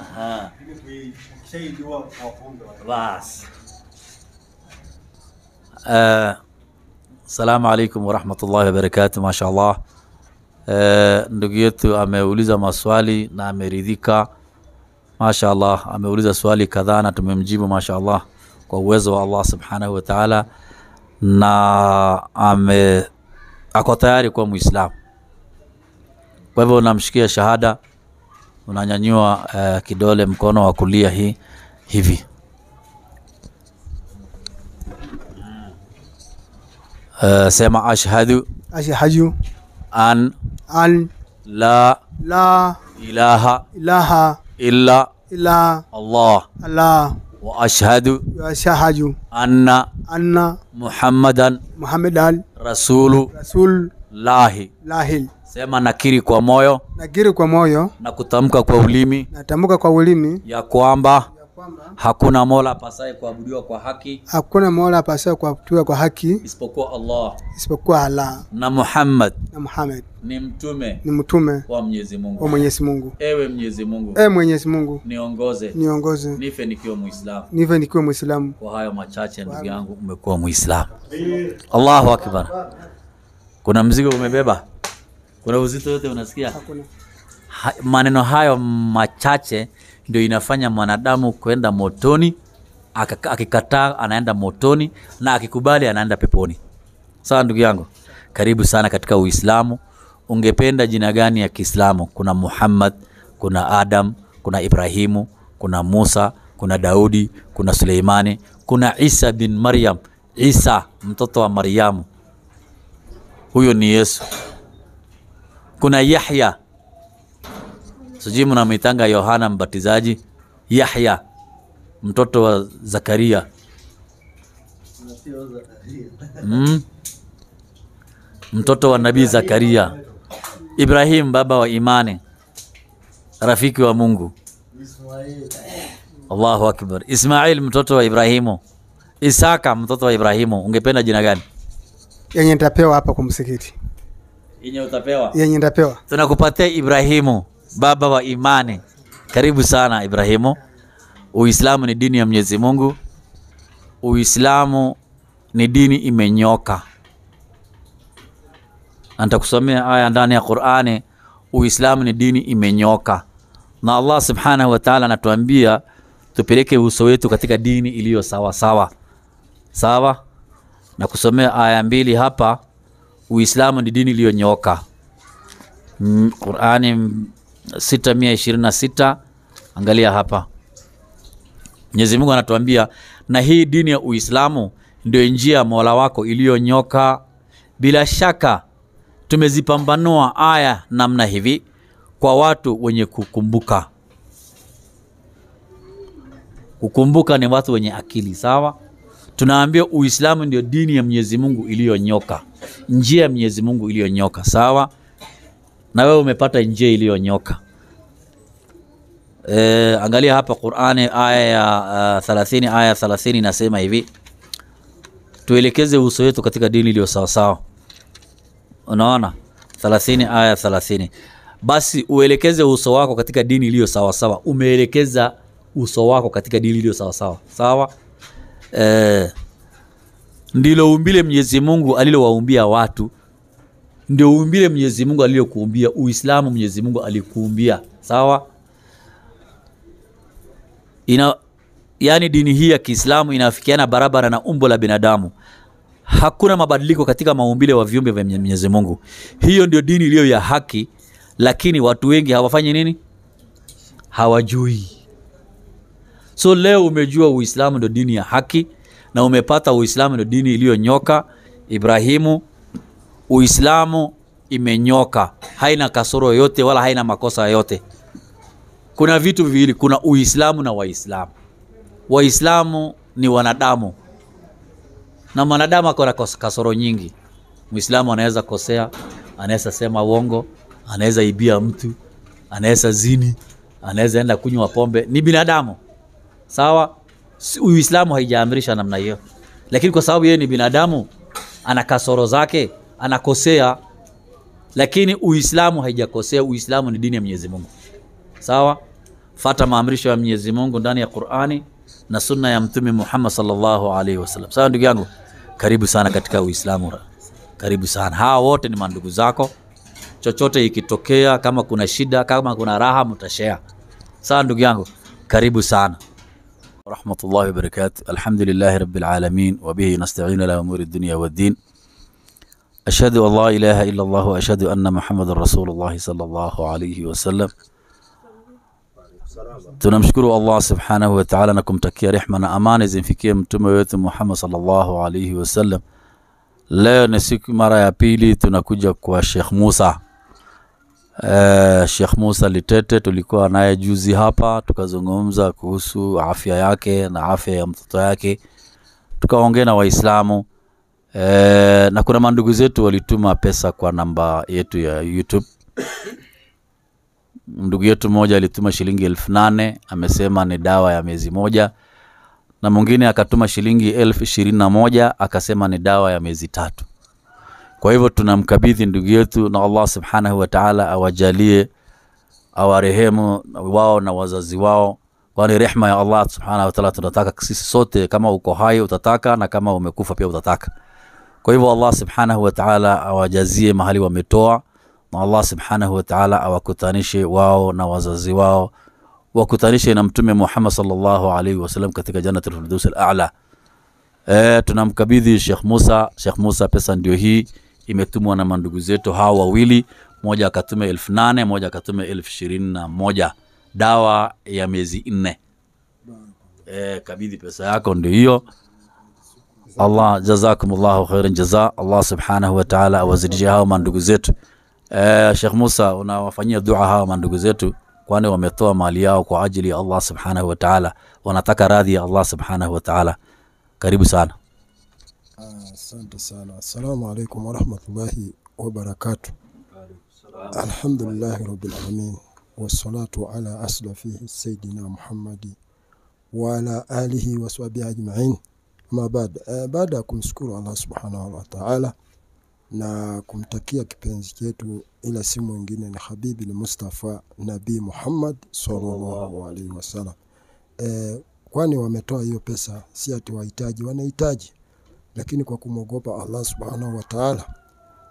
Aha. Ukishaijua wafunga. Bas. Assalamu alaykum wa rahmatullahi wa barakatuh. Mashaallah. Ndugu yetu ameuliza maswali na ameridhika. Mashaallah, ameuliza swali kadhaa na tumemjibu mashaallah kwa uwezo wa Allah subhanahu wa ta'ala, na ako tayari kuwa Muislamu. Kwa hivyo unamshikia shahada, unanyanyua kidole mkono wa kulia hivi. Sema ashhadu an la ilaha illa Allah wa ashhadu anna Muhammadan Rasulullah. Sema nakiri kwa moyo na kutamka kwa ulimi ya kwamba hakuna mola apasaye kuabudiwa kwa haki isipokuwa Allah, na Muhammad ni mtume wa Mwenyezi Mungu. Ewe Mwenyezi Mungu, niongoze nife nikiwa Muislamu. Kwa hayo machache ndugu yangu, umekuwa Muislamu. Allahu akbar. Kuna mzigo umebeba? Kuna uzito yote unasikia? Hakuna. Maneno hayo machache ndio inafanya mwanadamu kwenda motoni. Akikataa anaenda motoni, na akikubali anaenda peponi. Sawa ndugu yangu, karibu sana katika Uislamu. Ungependa jina gani ya Kiislamu? Kuna Muhammad, kuna Adam, kuna Ibrahimu, kuna Musa, kuna Daudi, kuna Suleimani, kuna Isa bin Maryam. Isa mtoto wa Maryamu, huyo ni Yesu. Kuna Yahya, sijui mnamuitanga Yohana Mbatizaji. Yahya mtoto wa Zakaria. Mtoto wa Nabii Zakaria. Ibrahim baba wa imani, rafiki wa Mungu. Allahu akbar. Ismail mtoto wa Ibrahimu. Isaka mtoto wa Ibrahimu. Ungependa jina gani? Yenye nitapewa hapa kwa msikiti. Yenye nitapewa. Tunakupatia Ibrahimu baba wa imani. Karibu sana Ibrahimu. Uislamu ni dini ya Mwenyezi Mungu. Uislamu ni dini imenyoka. Nitakusomea aya ndani ya Qur'ani. Uislamu ni dini imenyoka, na Allah subhanahu wa ta'ala anatuambia tupeleke uso wetu katika dini iliyo sawa. Na kusomea aya mbili hapa. Uislamu ni dini iliyonyoka. Qur'ani 626. Angalia hapa. Mwenyezi Mungu anatuambia, na hii dini ya Uislamu ndio njia ya Mola wako iliyonyoka. Bila shaka tumezipambanua aya namna hivi kwa watu wenye kukumbuka. Kukumbuka ni watu wenye akili, sawa? Tunaambia Uislamu ndio dini ya Mwenyezi Mungu iliyonyoka, njia ya Mwenyezi Mungu iliyonyoka, sawa? Na wewe umepata njia iliyonyoka. Angalia hapa Qur'ani aya ya 30, aya 30 inasema hivi: tuelekeze uso wetu katika dini iliyo sawa. Unaona? 30 aya 30. Basi uelekeze uso wako katika dini iliyo sawa. Umeelekeza uso wako katika dini iliyo sawa. Ndilo umbile Mwenyezi Mungu alilowaumbia watu. Ndio umbile Mwenyezi Mungu aliyokuumbia. Uislamu Mwenyezi Mungu alikuumbia, sawa? Yani dini hii ya Kiislamu inafikiana barabara na umbo la binadamu. Hakuna mabadiliko katika maumbile wa viumbe vya Mwenyezi Mungu. Hiyo ndio dini iliyo ya haki, lakini watu wengi hawafanyi nini? Hawajui. So leo umejua Uislamu ndio dini ya haki, na umepata Uislamu ndio dini iliyonyoka. Ibrahimu, Uislamu imenyoka, haina kasoro yote wala haina makosa yote. Kuna vitu viwili, kuna Uislamu na Waislamu. Waislamu ni wanadamu, na mwanadamu ako na kasoro nyingi. Muislamu anaweza kosea, anaweza sema uongo, anaweza ibia mtu, anaweza zini, anaweza enda kunywa pombe. Ni binadamu, sawa? Uislamu haijaamrisha namna hiyo, lakini kwa sababu yeye ni binadamu, ana kasoro zake, anakosea. Lakini Uislamu haijakosea. Uislamu ni dini ya Mwenyezi Mungu, sawa? Fata maamrisho ya Mwenyezi Mungu ndani ya Qur'ani na sunna ya Mtume Muhammad sallallahu alaihi wasallam. Sawa ndugu yangu, karibu sana katika Uislamu. Karibu sana. Hawa wote ni mandugu zako. Chochote ikitokea, kama kuna shida, kama kuna raha, mtashare. Sawa ndugu yangu, karibu sana. Rahmatullahi wa barakatuh. Alhamdulillahi rabbil alamin wa bihi nasta'inu ala umuri dunya wad-din. Ashhadu an la ilaha illa Allah wa ashhadu anna Muhammadar Rasulullah sallallahu alayhi wasallam. Tunamshukuru Allah subhanahu wa ta'ala na kumtakia rehema na amani zimfikie mtume wetu Muhammad sallallahu alayhi wasallam. Leo ni siku mara ya pili tunakuja kwa Sheikh Musa. Sheikh Musa Litete tulikuwa naye juzi hapa, tukazungumza kuhusu afya yake na afya ya mtoto yake. Tukaongea na Waislamu. Na kuna mandugu zetu walituma pesa kwa namba yetu ya YouTube. Ndugu yetu mmoja alituma shilingi 8,000, amesema ni dawa ya miezi moja. Na mwingine akatuma shilingi 21,000, akasema ni dawa ya miezi 3. Kwa hivyo tunamkabidhi ndugu yetu, na Allah subhanahu wa ta'ala awajalie, awarehemu wao na wazazi wao, kwani rehema ya Allah subhanahu wa ta'ala tunataka sisi sote. Kama uko hai utataka, na kama umekufa pia utataka. Kwa hivyo Allah subhanahu wa ta'ala awajazie mahali wametoa, na Allah subhanahu wa ta'ala awakutanishe wao na wazazi wao, wakutanishe na mtume Muhammad sallallahu alaihi wasallam katika jannatul firdaus al-a'la. Tunamkabidhi Sheikh Musa. Sheikh Musa, pesa ndio hii imetumwa na mandugu zetu hawa wawili. Mmoja akatuma 8,000, mmoja akatuma 21,000, dawa ya miezi 4. Kabidhi pesa yako ndio hiyo. Allah jazakumullahu khairan jaza. Allah subhanahu wa ta'ala awazidishie hao mandugu zetu. Sheikh Musa, unawafanyia dua hao mandugu zetu, kwani wametoa mali yao kwa ajili ya Allah subhanahu wa ta'ala, wanataka radhi ya Allah subhanahu wa ta'ala. Karibu sana. Asante sana. Assalamu alaykum wa rahmatullahi wa barakatuh. Alhamdulillahi rabbil alamin wassalatu ala asrafihi sayyidina Muhammadi wa ala alihi wa sahbihi ajma'in. Baada ya kumshukuru Allah subhanahu wa ta'ala na kumtakia kipenzi chetu ila si mwingine ni habibi ni Mustafa Nabii Muhammad sallallahu alaihi wasallam. Kwani wametoa hiyo pesa si ati wahitaji, wanahitaji, lakini kwa kumogopa Allah subhanahu wa ta'ala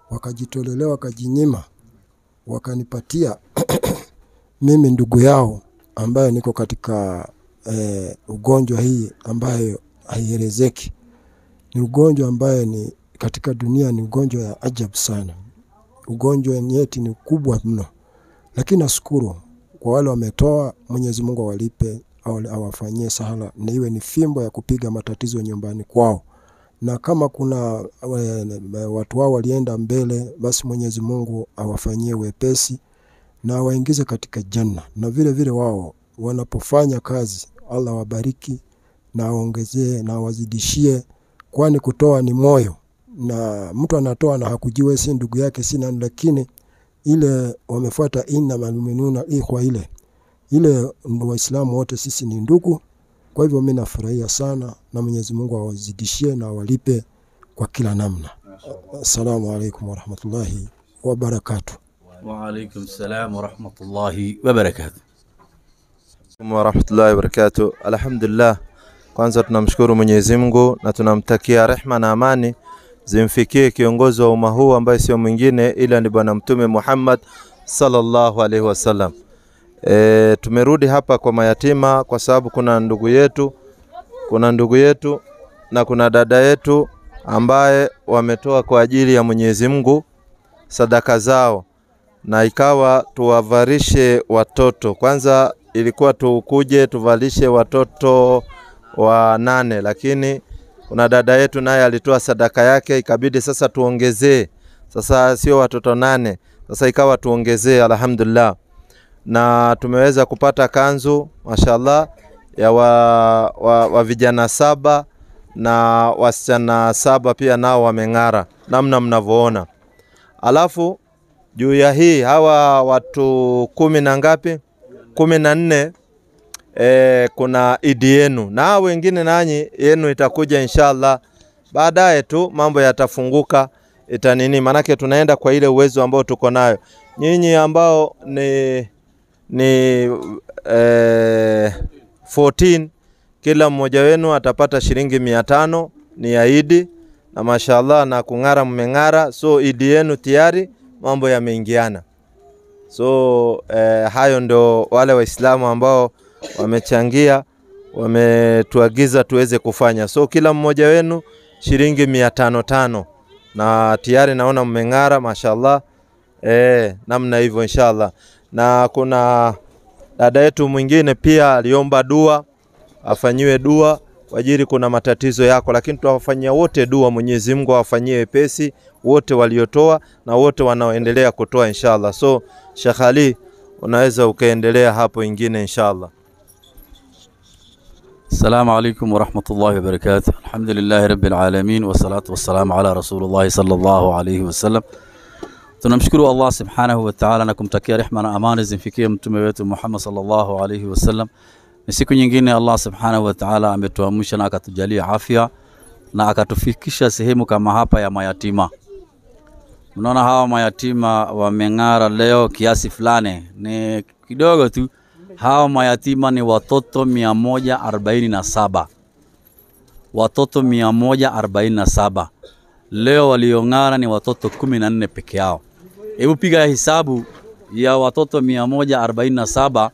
wakajitolelea, wakajinyima, wakanipatia mimi ndugu yao ambaye niko katika ugonjwa hii ambayo haielezeki. Ni ugonjwa ambaye ni katika dunia ni ugonjwa ya ajabu sana. Ugonjwa nyeti ni kubwa mno. Lakini nashukuru kwa wale wametoa, Mwenyezi Mungu awalipe au awafanyie sahala, na iwe ni fimbo ya kupiga matatizo nyumbani kwao. Na kama kuna watu wao walienda mbele, basi Mwenyezi Mungu awafanyie wepesi na waingize katika janna. Na vile vile wao wanapofanya kazi, Allah wabariki na aongezee na wazidishie, kwani kutoa ni moyo. Na mtu anatoa na hakujiwe si ndugu yake sina, lakini ile wamefuata innamal mu'minuna ikhwa, ile ndio Waislamu wote sisi ni ndugu. Kwa hivyo mimi nafurahia sana, na Mwenyezi Mungu awazidishie na awalipe kwa kila namna. Assalamu alaykum wa rahmatullahi wa barakatuh. Wa alaykum salam wa rahmatullahi wa barakatuh. Wa rahmatullahi wa barakatuh. Alhamdulillah, kwanza tunamshukuru Mwenyezi Mungu na tunamtakia rehema na amani zimfikie kiongozi wa umma huu ambaye sio mwingine ila ni bwana mtume Muhammad sallallahu alaihi wasallam. Tumerudi hapa kwa mayatima kwa sababu kuna ndugu yetu na kuna dada yetu ambaye wametoa kwa ajili ya Mwenyezi Mungu sadaka zao, na ikawa tuwavarishe watoto. Kwanza ilikuwa tukuje tuvalishe watoto wa 8, lakini kuna dada yetu naye alitoa sadaka yake, ikabidi sasa tuongezee. Sasa sio watoto 8, sasa ikawa tuongezee. Alhamdulillah, na tumeweza kupata kanzu mashallah ya wa vijana 7 na wasichana 7 pia nao wameng'ara namna mnavyoona. Alafu juu ya hii hawa watu 10 na ngapi? 14. Kuna idi yenu na wengine nanyi yenu itakuja inshallah baadaye tu, mambo yatafunguka itanini, manake tunaenda kwa ile uwezo ambao tuko nayo. Nyinyi ambao ni 14 kila mmoja wenu atapata shilingi 500 ni ya Idi, na mashallah na kung'ara mmeng'ara, so Idi yenu tayari mambo yameingiana. So hayo ndo wale waislamu ambao wamechangia, wametuagiza tuweze kufanya. So kila mmoja wenu shilingi 500 na tayari naona mmeng'ara mashallah. Namna hivyo inshallah. Na kuna dada yetu mwingine pia aliomba dua, afanyiwe dua kwa ajili kuna matatizo yako, lakini tuwafanyia wote dua, Mwenyezi Mungu awafanyie wepesi wote waliotoa na wote wanaoendelea kutoa inshallah. So Sheikh Ali, unaweza ukaendelea hapo ingine inshallah. Assalamu alaikum wa rahmatullahi wa barakatuh. Alhamdulillahi rabbil alamin wa salatu wassalamu ala rasulullah sallallahu alayhi wasallam. Tunamshukuru Allah subhanahu wa ta'ala na kumtakia rehema na amani zimfikie mtume wetu Muhammad sallallahu alayhi wasallam. Ni siku nyingine Allah subhanahu wa ta'ala ametuamsha na akatujalia afya na akatufikisha sehemu kama hapa ya mayatima. Mnaona hawa mayatima wameng'ara leo kiasi fulani, ni kidogo tu. Hawa mayatima ni watoto 147. Watoto 147. Leo waliong'ara ni watoto 14 peke yao. Hebu piga hesabu ya watoto 147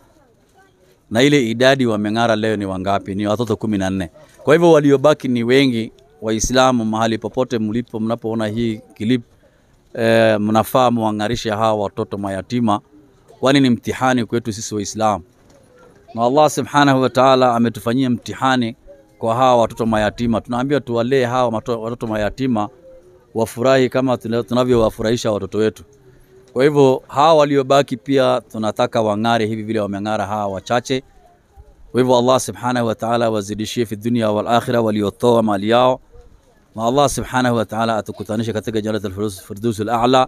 na ile idadi wameng'ara leo ni wangapi? Ni watoto 14. Kwa hivyo waliobaki ni wengi. Waislamu mahali popote mlipo, mnapoona hii clip, mnafaa muangarishe hawa watoto mayatima, kwani ni mtihani kwetu sisi Waislamu. Na Allah subhanahu wa ta'ala ametufanyia mtihani kwa hawa watoto mayatima. Tunaambia tuwalee hawa watoto mayatima wafurahi kama tunavyowafurahisha watoto wetu. Kwa hivyo hawa waliobaki pia tunataka wang'are hivi vile wameng'ara hawa wachache. Kwa hivyo Allah subhanahu wa ta'ala wazidishie fi dunia wal akhirah waliotoa mali yao. Na Allah subhanahu wa ta'ala atukutanishe katika jannatul firdaus al-a'la.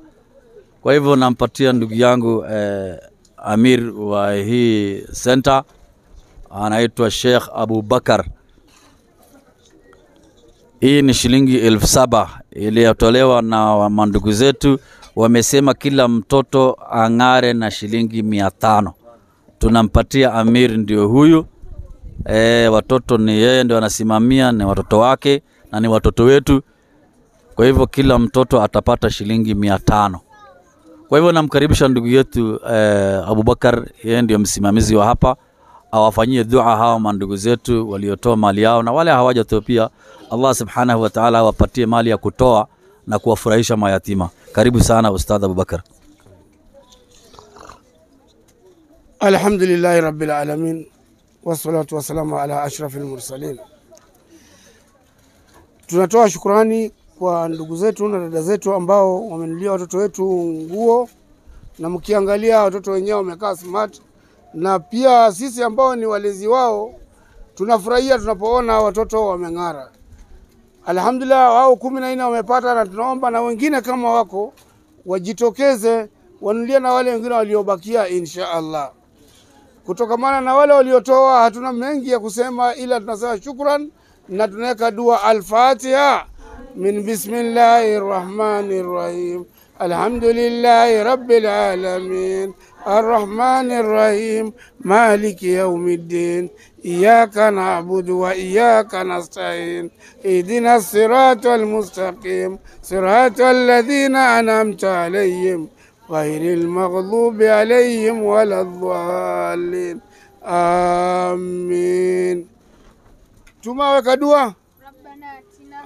Kwa hivyo nampatia ndugu yangu Amir wa hii center, anaitwa Sheikh Abu Bakar. Hii ni shilingi 7,000 iliyotolewa na mandugu zetu. Wamesema kila mtoto ang'are na shilingi 500. Tunampatia Amir, ndio huyu. Watoto ni yeye ndio anasimamia, ni watoto wake na ni watoto wetu. Kwa hivyo kila mtoto atapata shilingi 500. Kwa hivyo namkaribisha ndugu yetu Abu Bakar, yeye ndio msimamizi wa hapa, awafanyie dua hawa mandugu zetu waliotoa mali yao na wale hawajatoa pia. Allah subhanahu wa ta'ala awapatie mali ya kutoa na kuwafurahisha mayatima. Karibu sana Ustadh Abu Bakar. Alhamdulillahi rabbil alamin wassalatu wassalamu ala ashrafil mursalin. Tunatoa shukrani kwa ndugu zetu na dada zetu ambao wamenunulia watoto wetu nguo, na mkiangalia watoto wenyewe wamekaa smart, na pia sisi ambao ni walezi wao tunafurahia tunapoona watoto wameng'ara. Alhamdulillah, wao 14 wamepata, na tunaomba na wengine kama wako wajitokeze wanunulie na wale wengine waliobakia insha Allah. Kutokamana na wale waliotoa hatuna mengi ya kusema, ila tunasema shukran na tunaweka dua. Al-Fatiha. من بسم الله الرحمن الرحيم الحمد لله رب العالمين الرحمن الرحيم مالك يوم الدين إياك نعبد وإياك نستعين اهدنا الصراط المستقيم صراط الذين أنعمت عليهم غير المغضوب عليهم ولا الضالين آمين. تماوك دعاء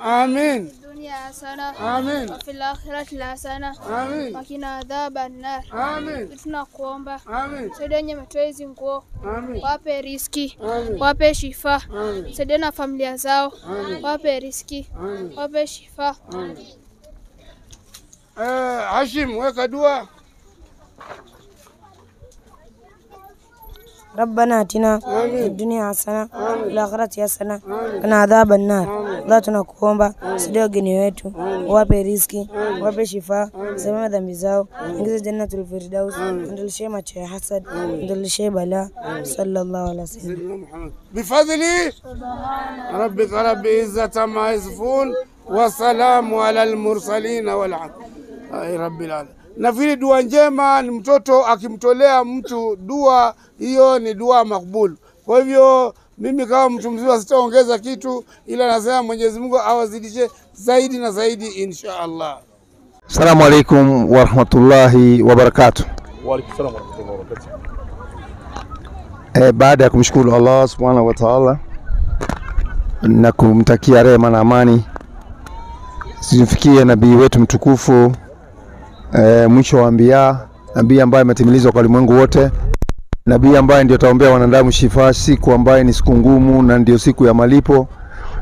آمين. الدنيا حسنة آمين. وفي الآخرة حسنة آمين. وقنا عذاب النار آمين. tunakuomba آمين. saidia wenye wametoa hizi nguo, آمين. wape riski, آمين. wape shifa, آمين. saidia na familia zao, wape riski, آمين. wape shifa. Hashim, weka dua. ربنا آتنا في الدنيا حسنة وفي الآخرة حسنة وقنا عذاب النار. Allah tunakuomba saidia wageni wetu, wape riziki, wape shifa, samehe dhambi zao, ingize jannatul firdaus, ondoleshe macho ya hasad, ondoleshe balaa. Sallallahu alaihi wasallam. بفضل ربك رب عزة ما يصفون وسلام على المرسلين والحمد لله رب العالمين. Nafikiri dua njema ni mtoto akimtolea mtu dua, hiyo ni dua makbul. Kwa hivyo mimi kama mtu mzima sitaongeza kitu, ila nasema Mwenyezi Mungu awazidishe zaidi na zaidi insha Allah. Assalamu alaikum wa rahmatullahi wa barakatuh. Wa alaikum salam wa rahmatullahi wa barakatuh. Baada ya kumshukuru Allah subhanahu wa ta'ala na kumtakia rehema na amani zimfikie nabii wetu mtukufu, mwisho wa anbiya, nabii ambaye ametimilizwa kwa ulimwengu wote, nabii ambaye ndio taombea wanadamu shifa, siku ambaye ni siku ngumu na ndio siku ya malipo,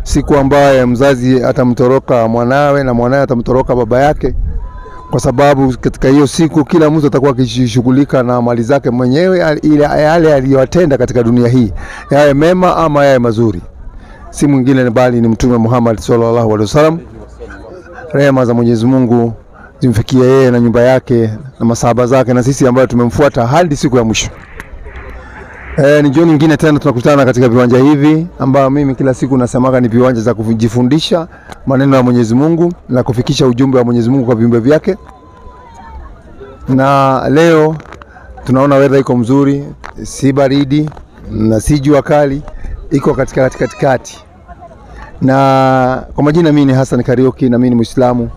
siku ambaye mzazi atamtoroka mwanawe na mwanawe atamtoroka baba yake, kwa sababu katika hiyo siku kila mtu atakuwa akishughulika na mali zake mwenyewe, ile yale aliyotenda katika dunia hii, yawe mema ama yawe mazuri. Si mwingine bali ni Mtume Muhammad sallallahu alaihi wasallam. Rehema za Mwenyezi Mungu zimfikie yeye na nyumba yake na masahaba zake na sisi ambao tumemfuata hadi siku ya mwisho. Ni jioni nyingine tena tunakutana katika viwanja hivi ambao mimi kila siku nasemaga ni viwanja za kujifundisha maneno ya Mwenyezi Mungu na kufikisha ujumbe wa Mwenyezi Mungu kwa viumbe vyake. Na leo tunaona weather iko mzuri, si baridi na si jua kali, iko katikati. Na kwa majina mimi ni Hassan Karioki na mimi ni Muislamu.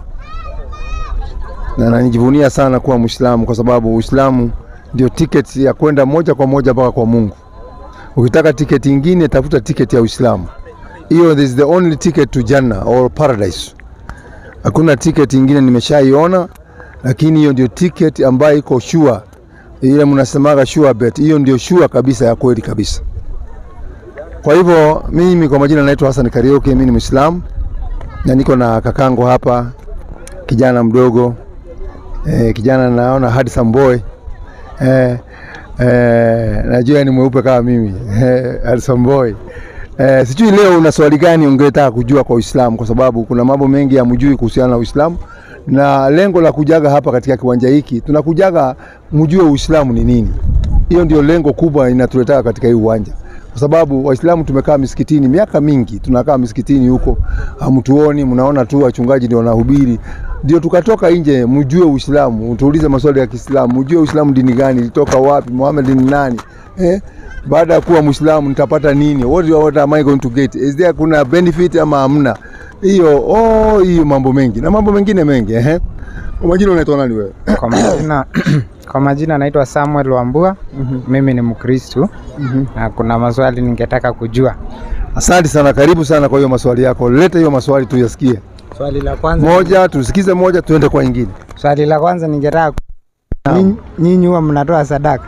Na najivunia sana kuwa Muislamu kwa sababu Uislamu ndio ticket ya kwenda moja kwa moja mpaka kwa Mungu. Ukitaka ticket nyingine tafuta ticket ya Uislamu. Hiyo is the only ticket to Jannah or paradise. Hakuna ticket nyingine nimeshaiona, lakini hiyo ndio ticket ambayo iko sure. Ile mnasemaga sure bet, hiyo ndio sure kabisa ya kweli kabisa. Kwa hivyo mimi kwa majina naitwa Hassan Karioki, mimi ni Muislamu na niko na kakangu hapa, kijana mdogo, kijana naona handsome boy. Najua ni mweupe kama mimi, handsome boy. Sijui leo una swali gani ungetaka kujua kwa Uislamu, kwa sababu kuna mambo mengi hamjui kuhusiana na Uislamu, na lengo la kujaga hapa katika kiwanja hiki tunakujaga mjue Uislamu ni nini. Hiyo ndio lengo kubwa inatuleta katika hii uwanja, kwa sababu Waislamu tumekaa misikitini miaka mingi, tunakaa misikitini huko, hamtuoni, mnaona tu wachungaji ndio wanahubiri. Ndio tukatoka nje mjue Uislamu, tuulize maswali ya Kiislamu, mjue Uislamu dini gani, ilitoka wapi, Muhammad ni nani, baada ya kuwa Muislamu nitapata nini, what am I going to get, is there kuna benefit ama hamna. Hiyo mambo mengi na mambo mengine mengi. Kwa majina unaitwa nani wewe? Kwa majina naitwa Samuel Wambua. Mimi ni Mkristo. Na kuna maswali ningetaka kujua. Asante sana, karibu sana kwa hiyo maswali yako. Leta hiyo maswali tuyasikie. Swali la kwanza moja, tusikize moja tuende kwa nyingine. Swali la kwanza ningetaka nyinyi huwa mnatoa sadaka?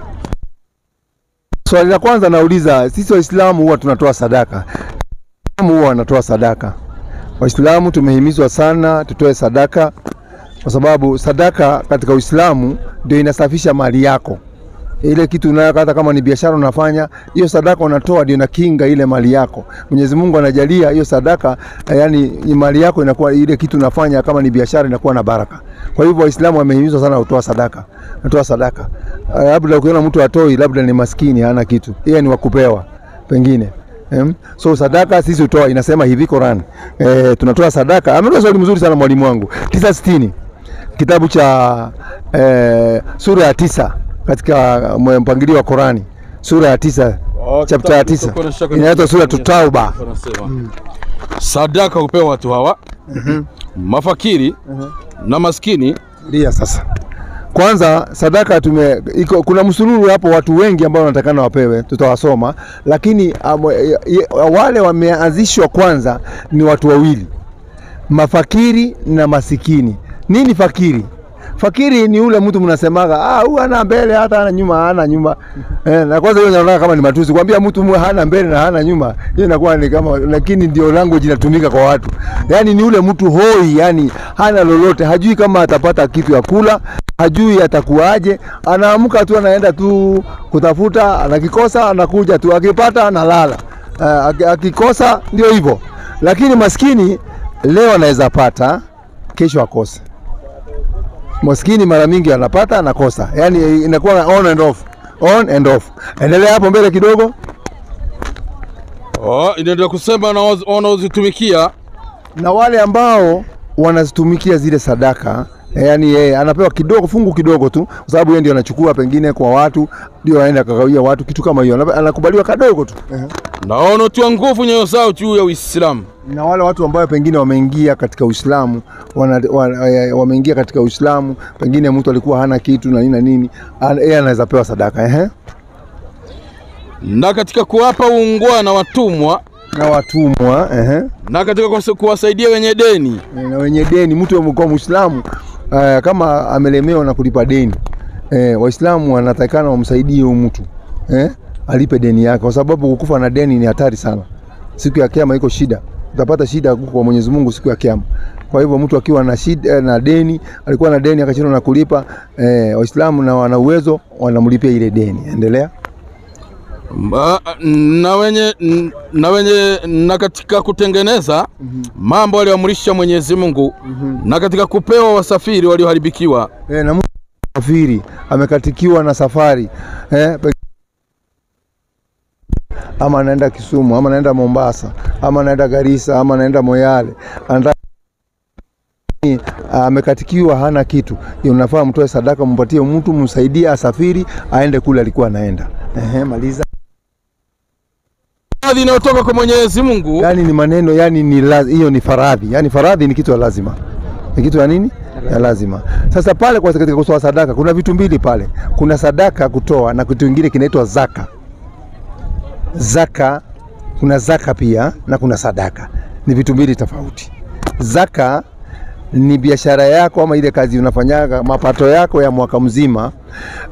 Swali la kwanza nauliza, sisi Waislamu huwa tunatoa sadaka. Huwa wanatoa sadaka. Waislamu tumehimizwa sana tutoe sadaka, kwa sababu sadaka katika Uislamu ndio inasafisha mali yako. Ile kitu unayokata kama ni biashara unafanya, hiyo sadaka unatoa ndio inakinga ile mali yako. Mwenyezi Mungu anajalia hiyo sadaka, yani mali yako inakuwa, ile kitu unafanya kama ni biashara inakuwa na baraka. Kwa hivyo Waislamu wamehimizwa sana kutoa sadaka. Natoa sadaka. Labda ukiona mtu atoi, labda ni maskini hana kitu, yeye ni wakupewa pengine. So sadaka sisi utoa, inasema hivi Qur'an. Tunatoa sadaka. Ametoa swali mzuri sana mwalimu wangu. 960 kitabu cha sura ya 9 katika mpangilio wa Qur'ani, sura ya 9 chapter ya 9 inaitwa sura Tauba. Sadaka kupewa watu hawa mafakiri na maskini. Ndio sasa. Kwanza sadaka kuna msururu hapo, watu wengi ambao wanatakana wapewe, tutawasoma, lakini wale wameanzishwa kwanza ni watu wawili, mafakiri na masikini. Nini fakiri? Fakiri ni ule mtu mnasemaga huyu hana mbele hata hana nyuma, hana nyuma. Na kwanza hiyo inaonekana kama ni matusi. Kuambia mtu hana mbele na hana nyuma, hiyo inakuwa ni kama, lakini ndio language inatumika kwa watu. Yaani ni ule mtu hoi, yani hana lolote, hajui kama atapata kitu ya kula, hajui atakuaje, anaamka tu anaenda tu kutafuta, anakikosa anakuja tu, akipata analala. Akikosa ndio hivyo. Lakini maskini leo anaweza pata, kesho akose. Maskini mara mingi anapata anakosa. Yaani inakuwa on and off. On and off. Endelea hapo mbele kidogo. Inaendelea kusema na wanaozitumikia, na wale ambao wanazitumikia zile sadaka Yani yeye anapewa kidogo, fungu kidogo tu, kwa sababu yeye ndio anachukua pengine kwa watu, ndio aenda kagawia watu kitu kama hiyo, anakubaliwa kadogo tu. Naona tu nguvu nyoyo zao juu ya Uislamu. Na wale watu ambao pengine wameingia katika Uislamu, wameingia katika Uislamu, pengine mtu alikuwa hana kitu na nini na nini, yeye anaweza pewa sadaka. Na katika kuwapa ungwana watumwa na katika kuwasaidia wenye deni. Na wenye deni, mtu kwa Muislamu kama amelemewa na kulipa deni, Waislamu wanatakana wamsaidie huyo mtu alipe deni yake, kwa sababu kukufa na deni ni hatari sana. Siku ya kiyama iko shida, utapata shida kwa Mwenyezi Mungu siku ya kiyama. Kwa hivyo mtu akiwa na shida na deni, alikuwa na deni akashindwa na kulipa, Waislamu na wana uwezo wanamlipia ile deni. Endelea. Na katika kutengeneza mambo aliyoamrisha Mwenyezi Mungu, na katika kupewa wasafiri walioharibikiwa. Na mtu safiri amekatikiwa na safari, ama anaenda Kisumu, ama anaenda Mombasa, ama anaenda Garissa, ama anaenda Moyale, amekatikiwa hana kitu, unafaa mtoe sadaka, mpatie mtu, msaidie asafiri aende kule alikuwa anaenda. Maliza. Faradhi inayotoka kwa Mwenyezi Mungu. Yani ni maneno, yani ni hiyo ni faradhi. Yani faradhi ni kitu ya lazima. Ni kitu ya nini? Ya lazima. Sasa pale kwa katika kutoa sadaka kuna vitu mbili pale. Kuna sadaka kutoa na kitu kingine kinaitwa zaka. Zaka, kuna zaka pia na kuna sadaka. Ni vitu mbili tofauti. Zaka ni biashara yako ama ile kazi unafanyaga, mapato yako ya mwaka mzima.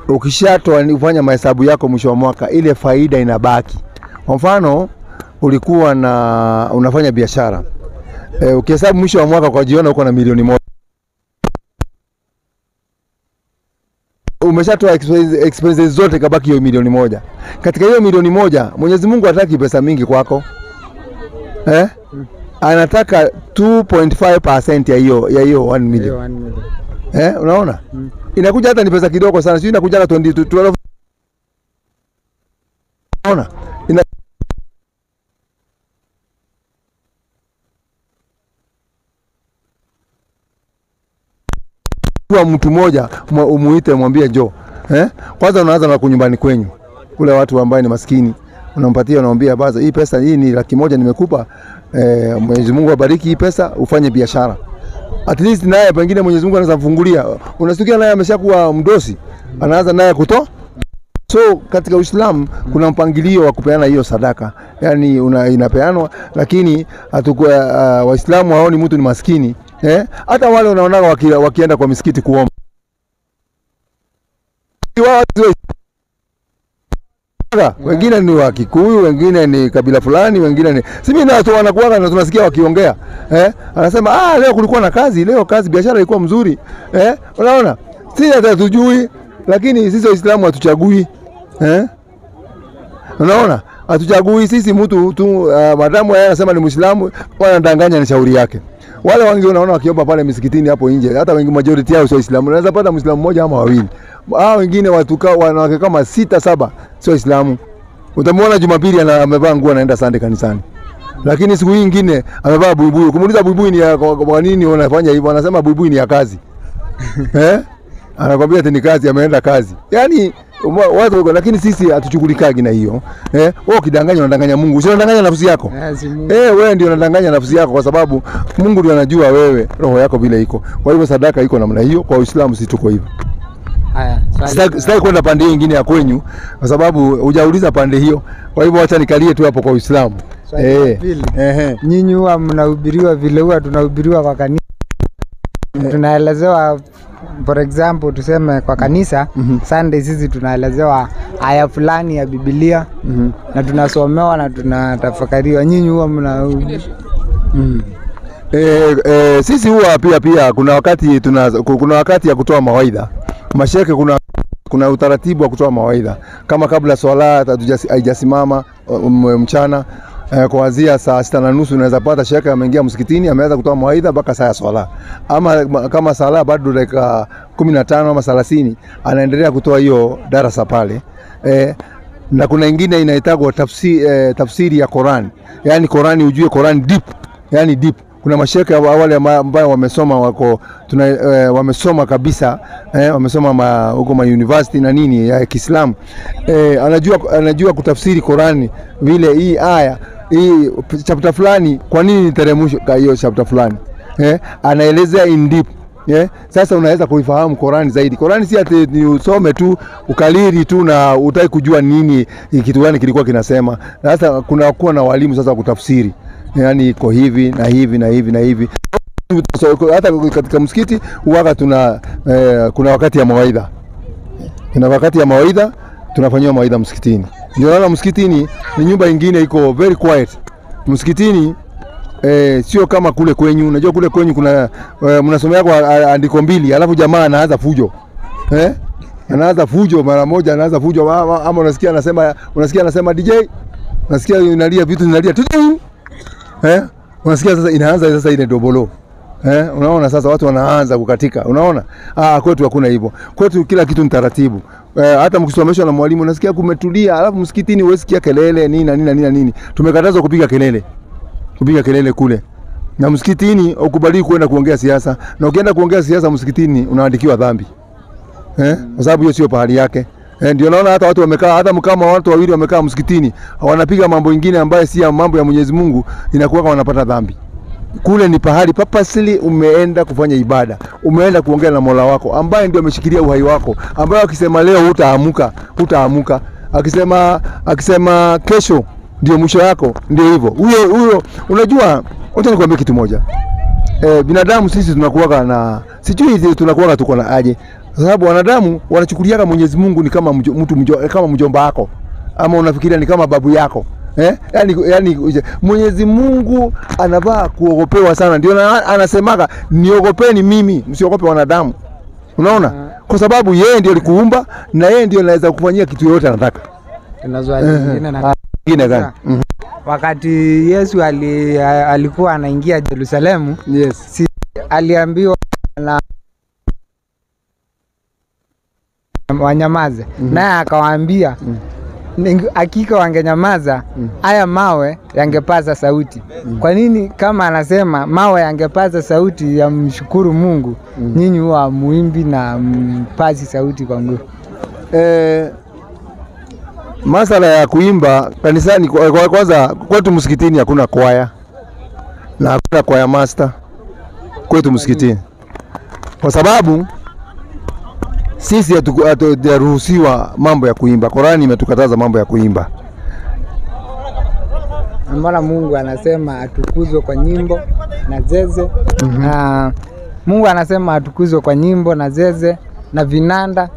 Ukishatoa ufanya mahesabu yako mwisho wa mwaka, ile faida inabaki. Kwa mfano ulikuwa unafanya biashara, ukihesabu mwisho wa mwaka kwa jiona uko na milioni 1. Umeshatoa expenses zote, kabaki hiyo milioni 1. Katika hiyo milioni 1, Mwenyezi Mungu hataki pesa mingi kwako. Anataka 2.5% ya hiyo 1 million. Unaona? Inakuja hata ni pesa kidogo sana. Sio inakuja na 12. Unaona? Kwa mtu mmoja umuite, mwambie njoo. Kwanza unaanza na kunyumbani kwenyu. Kule watu ambao ni maskini, unampatia, unaambia baza, hii pesa hii ni 100,000 nimekupa. Mwenyezi Mungu abariki hii pesa, ufanye biashara. At least naye pengine Mwenyezi Mungu anaweza mfungulia. Unasikia naye ameshakuwa mdosi, anaanza naye kutoa. So katika Uislamu kuna mpangilio wa kupeana hiyo sadaka. Yani inapeanwa, lakini atakuwa Waislamu haoni mtu ni maskini. Hata wale unaona wakienda kwa misikiti kuomba, wengine ni wa Kikuyu, wengine ni kabila fulani, wengine ni simi na watu wanakuwa na tunasikia wakiongea, anasema leo kulikuwa na kazi, leo kazi, biashara ilikuwa mzuri. Unaona, sisi hata tujui, lakini sisi Waislamu hatuchagui. Unaona, hatuchagui sisi mtu tu, madamu yeye anasema ni Muislamu, wanadanganya ni shauri yake. Wale wengi unaona wakiomba pale misikitini hapo nje, hata wengi majority yao sio Waislamu. Unaweza pata Muislamu mmoja ama wawili. Wengine wanawake kama 6-7 sio Waislamu. Utamwona Jumapili amevaa nguo anaenda Sunday kanisani. Lakini siku nyingine amevaa buibui. Kumuuliza buibui ni kwa nini unafanya hivyo? Anasema buibui ni ya kazi. Anakwambia ati ni kazi, ameenda kazi. Yaani watu, lakini sisi hatuchukulikagi na hiyo. Wewe ukidanganya unadanganya Mungu, usinadanganya nafsi yako. Wewe ndio unadanganya nafsi yako, kwa sababu Mungu ndiye anajua wewe roho yako vile iko. Kwa hivyo sadaka iko namna hiyo. Kwa Uislamu si tuko hivyo. Haya, sitaki kwenda pande nyingine ya kwenyu, kwa sababu hujauliza pande hiyo. Kwa hivyo acha nikalie tu hapo kwa Uislamu. Nyinyi huwa mnahubiriwa vile huwa tunahubiriwa kwa kanisa. Tunaelezewa, for example tuseme kwa kanisa, Sunday sisi tunaelezewa aya fulani ya Biblia, na tunasomewa na tunatafakariwa. Nyinyi huwa sisi huwa pia kuna wakati ya kutoa mawaidha. Masheke kuna utaratibu wa kutoa mawaidha. Kama kabla swala haijasimama mchana, kuanzia saa 6:30 unaweza pata shekhe ameingia msikitini, ameanza kutoa mawaidha mpaka saa ya swala. Ama kama sala bado dakika 15 ama 30, anaendelea kutoa hiyo darasa pale. Na kuna ingine inaitagwa tafsiri ya Qur'an. Yaani Qur'ani ujue Qur'an deep. Yaani deep. kuna mashekhe wale ambao wamesoma wako wamesoma kabisa, wamesoma huko ma university na nini ya Kiislamu, anajua kutafsiri Qur'ani vile hii aya hii chapter fulani kwa nini niteremshwa hiyo chapter fulani, anaelezea in deep. Sasa unaweza kuifahamu Qur'ani zaidi. Qur'ani si ati ni usome tu ukaliri tu na utaki kujua nini kitu gani kilikuwa kinasema. Sasa kuna kuwa na walimu sasa kutafsiri, yani iko hivi na hivi na hivi na hivi. Hata katika msikiti huwa kuna wakati ya mawaidha. Kuna wakati ya mawaidha tunafanywa mawaidha msikitini. Ndio naona msikitini ni nyumba nyingine iko very quiet. Msikitini sio kama kule kwenyu. Unajua kule kwenyu kuna mnasomea kwa andiko mbili alafu jamaa anaanza fujo. Anaanza fujo mara moja, anaanza fujo ama unasikia anasema DJ, unasikia inalia vitu zinalia. Unasikia sasa inaanza sasa ile dobolo. Unaona sasa watu wanaanza kukatika. Unaona? Kwetu hakuna hivyo. Kwetu kila kitu ni taratibu. Hata mkisomeshwa na mwalimu unasikia kumetulia, alafu msikitini huwezi kelele nini. Tumekatazwa kupiga kelele kule. Na msikitini ukubali kwenda kuongea siasa. Na ukienda kuongea siasa msikitini unaandikiwa dhambi. Kwa sababu hiyo sio pahali yake. Ndio naona hata watu wamekaa, hata kama watu wawili wamekaa msikitini, wanapiga mambo mengine ambayo si mambo ya Mwenyezi Mungu, inakuwa wanapata dhambi. Kule ni pahali purposely umeenda kufanya ibada. Umeenda kuongea na Mola wako ambaye ndio ameshikilia uhai wako, ambaye akisema leo hutaamuka. Akisema kesho ndio mwisho yako, ndio hivyo. Huyo unajua, wacha nikwambie kitu moja. Binadamu sisi tunakuwa na sijui tunakuwa tuko na aje. Kwa sababu wanadamu wanachukulia Mwenyezi Mungu ni kama kama mjomba wako, ama unafikiria ni kama babu yako. Yani Mwenyezi Mungu anavaa kuogopewa sana. Ndio anasemaga niogopeni mimi, msiogope wanadamu. Unaona? Kwa sababu yeye ndiye alikuumba na yeye ndiye anaweza kufanyia kitu yote anataka. Tunazwaje nyingine gani? Wakati Yesu alikuwa anaingia Yerusalemu, si aliambiwa na wanyamaze, naye akawaambia hakika wangenyamaza haya mawe yangepaza sauti. Kwa nini kama anasema mawe yangepaza sauti ya mshukuru Mungu, nyinyi huwa muimbi na mpazi sauti kwa nguvu? Masala ya kuimba kanisani, kwanza kwetu msikitini hakuna kwaya na hakuna kwaya master kwetu msikitini, kwa sababu sisi hatujaruhusiwa mambo ya kuimba. Qur'ani imetukataza mambo ya kuimba. Mbona Mungu anasema atukuzwe kwa nyimbo na zeze. Na Mungu anasema atukuzwe kwa nyimbo na zeze na vinanda,